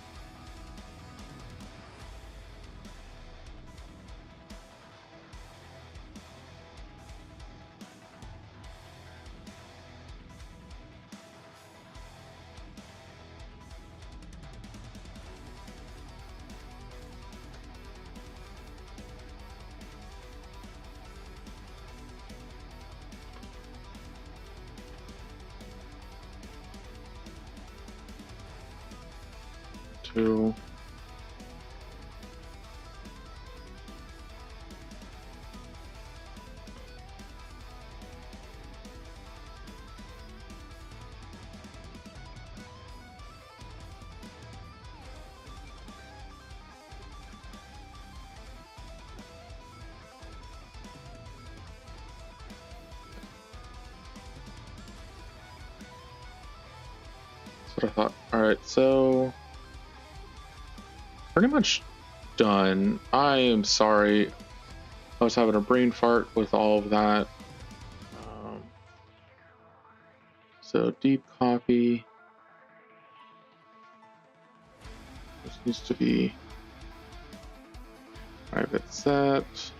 To That's what I thought. All right, so pretty much done. I am sorry. I was having a brain fart with all of that. So deep copy. This needs to be private set.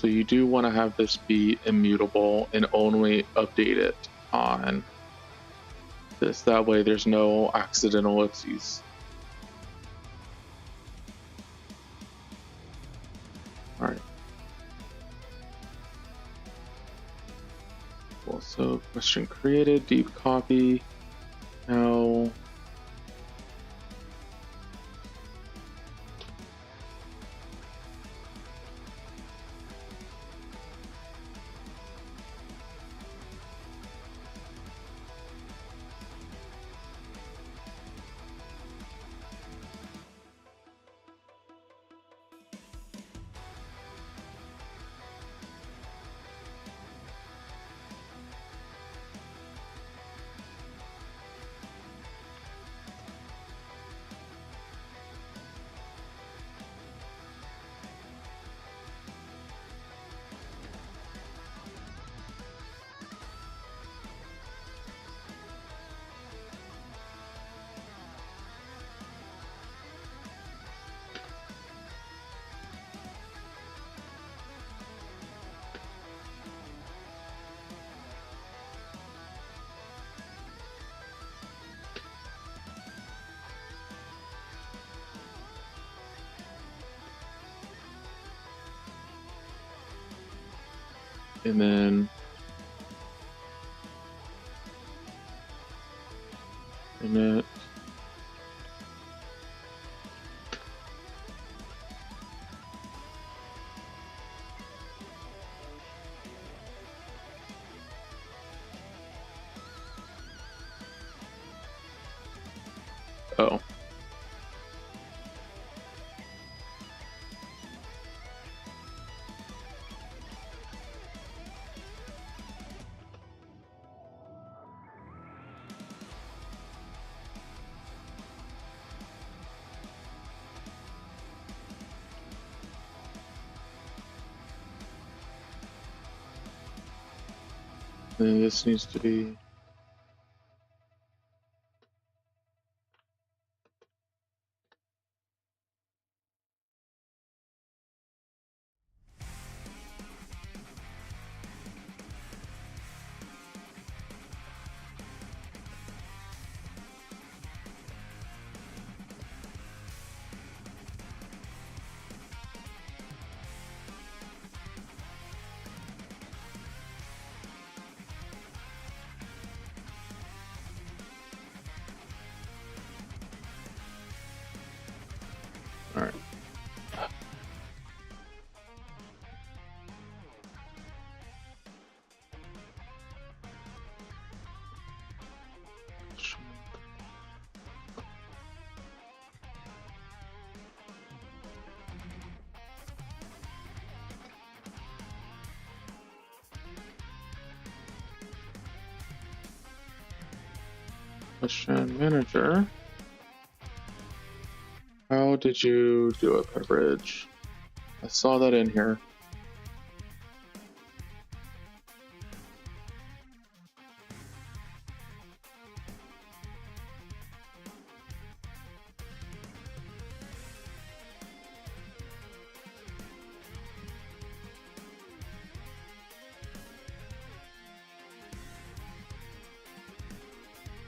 So you do want to have this be immutable and only update it on this. That way there's no accidental ellipses. All right. Cool. So question created, deep copy. Now and then init. Oh. Then this needs to be all right. Question manager. How did you do it, Beverage? I saw that in here.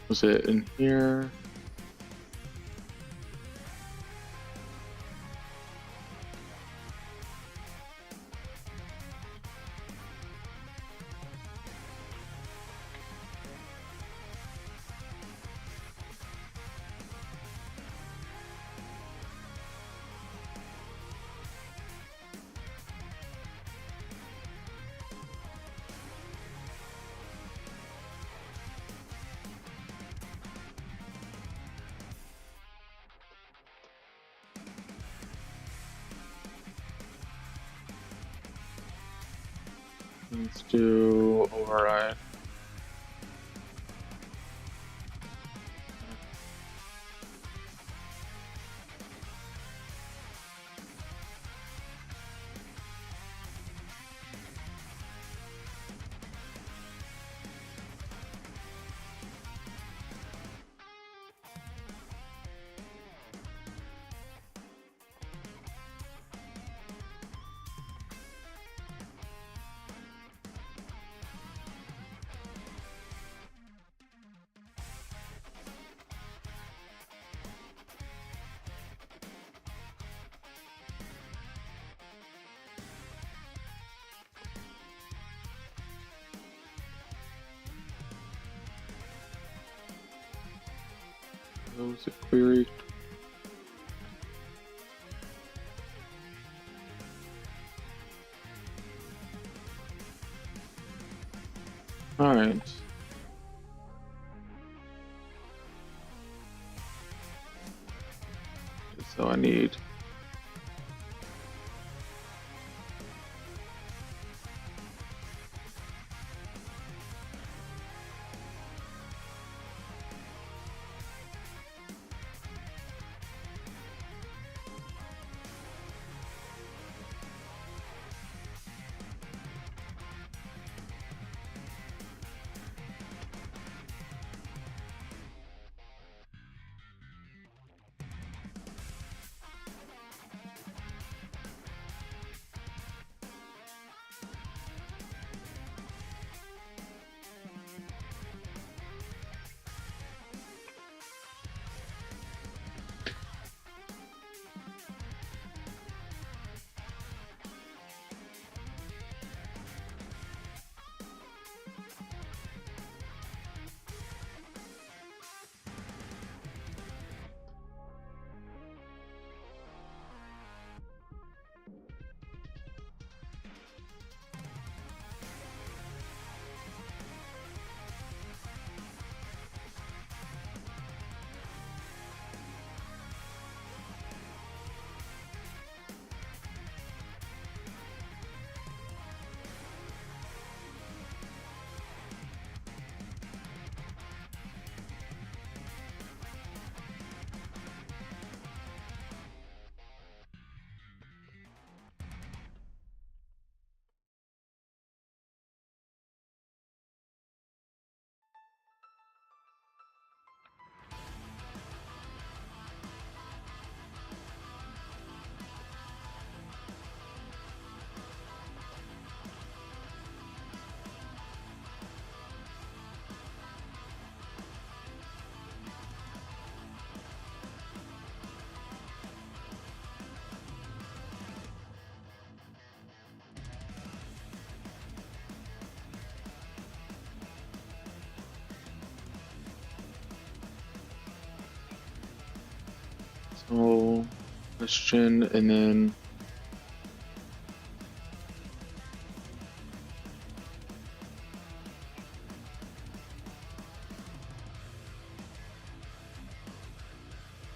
Was it in here? Let's do override. Close the query. All right. So I need so question and then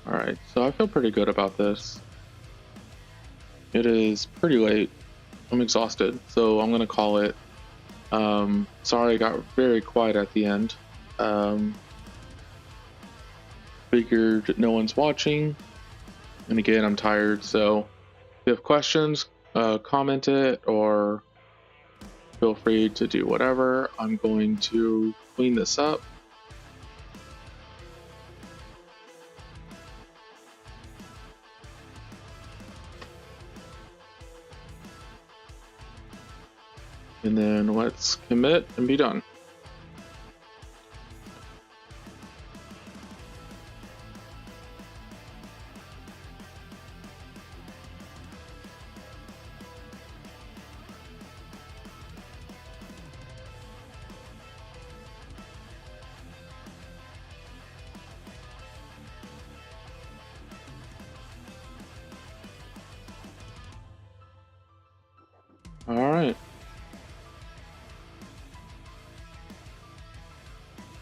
all right, so I feel pretty good about this. It is pretty late. I'm exhausted, so I'm gonna call it. Sorry I got very quiet at the end. Figured no one's watching, and again I'm tired, so if you have questions, comment it or feel free to do whatever. I'm going to clean this up. And then let's commit and be done. All right.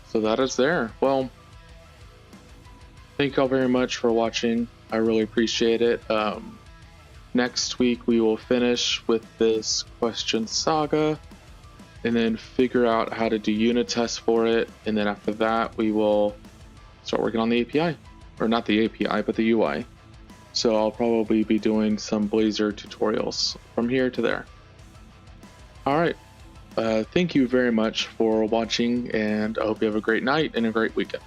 So that is there. Well, thank you all very much for watching. I really appreciate it. Next week we will finish with this question saga, and then figure out how to do unit tests for it. And then after that, we will start working on the API, or not the API, but the UI. So I'll probably be doing some Blazor tutorials from here to there. All right. Thank you very much for watching, and I hope you have a great night and a great weekend.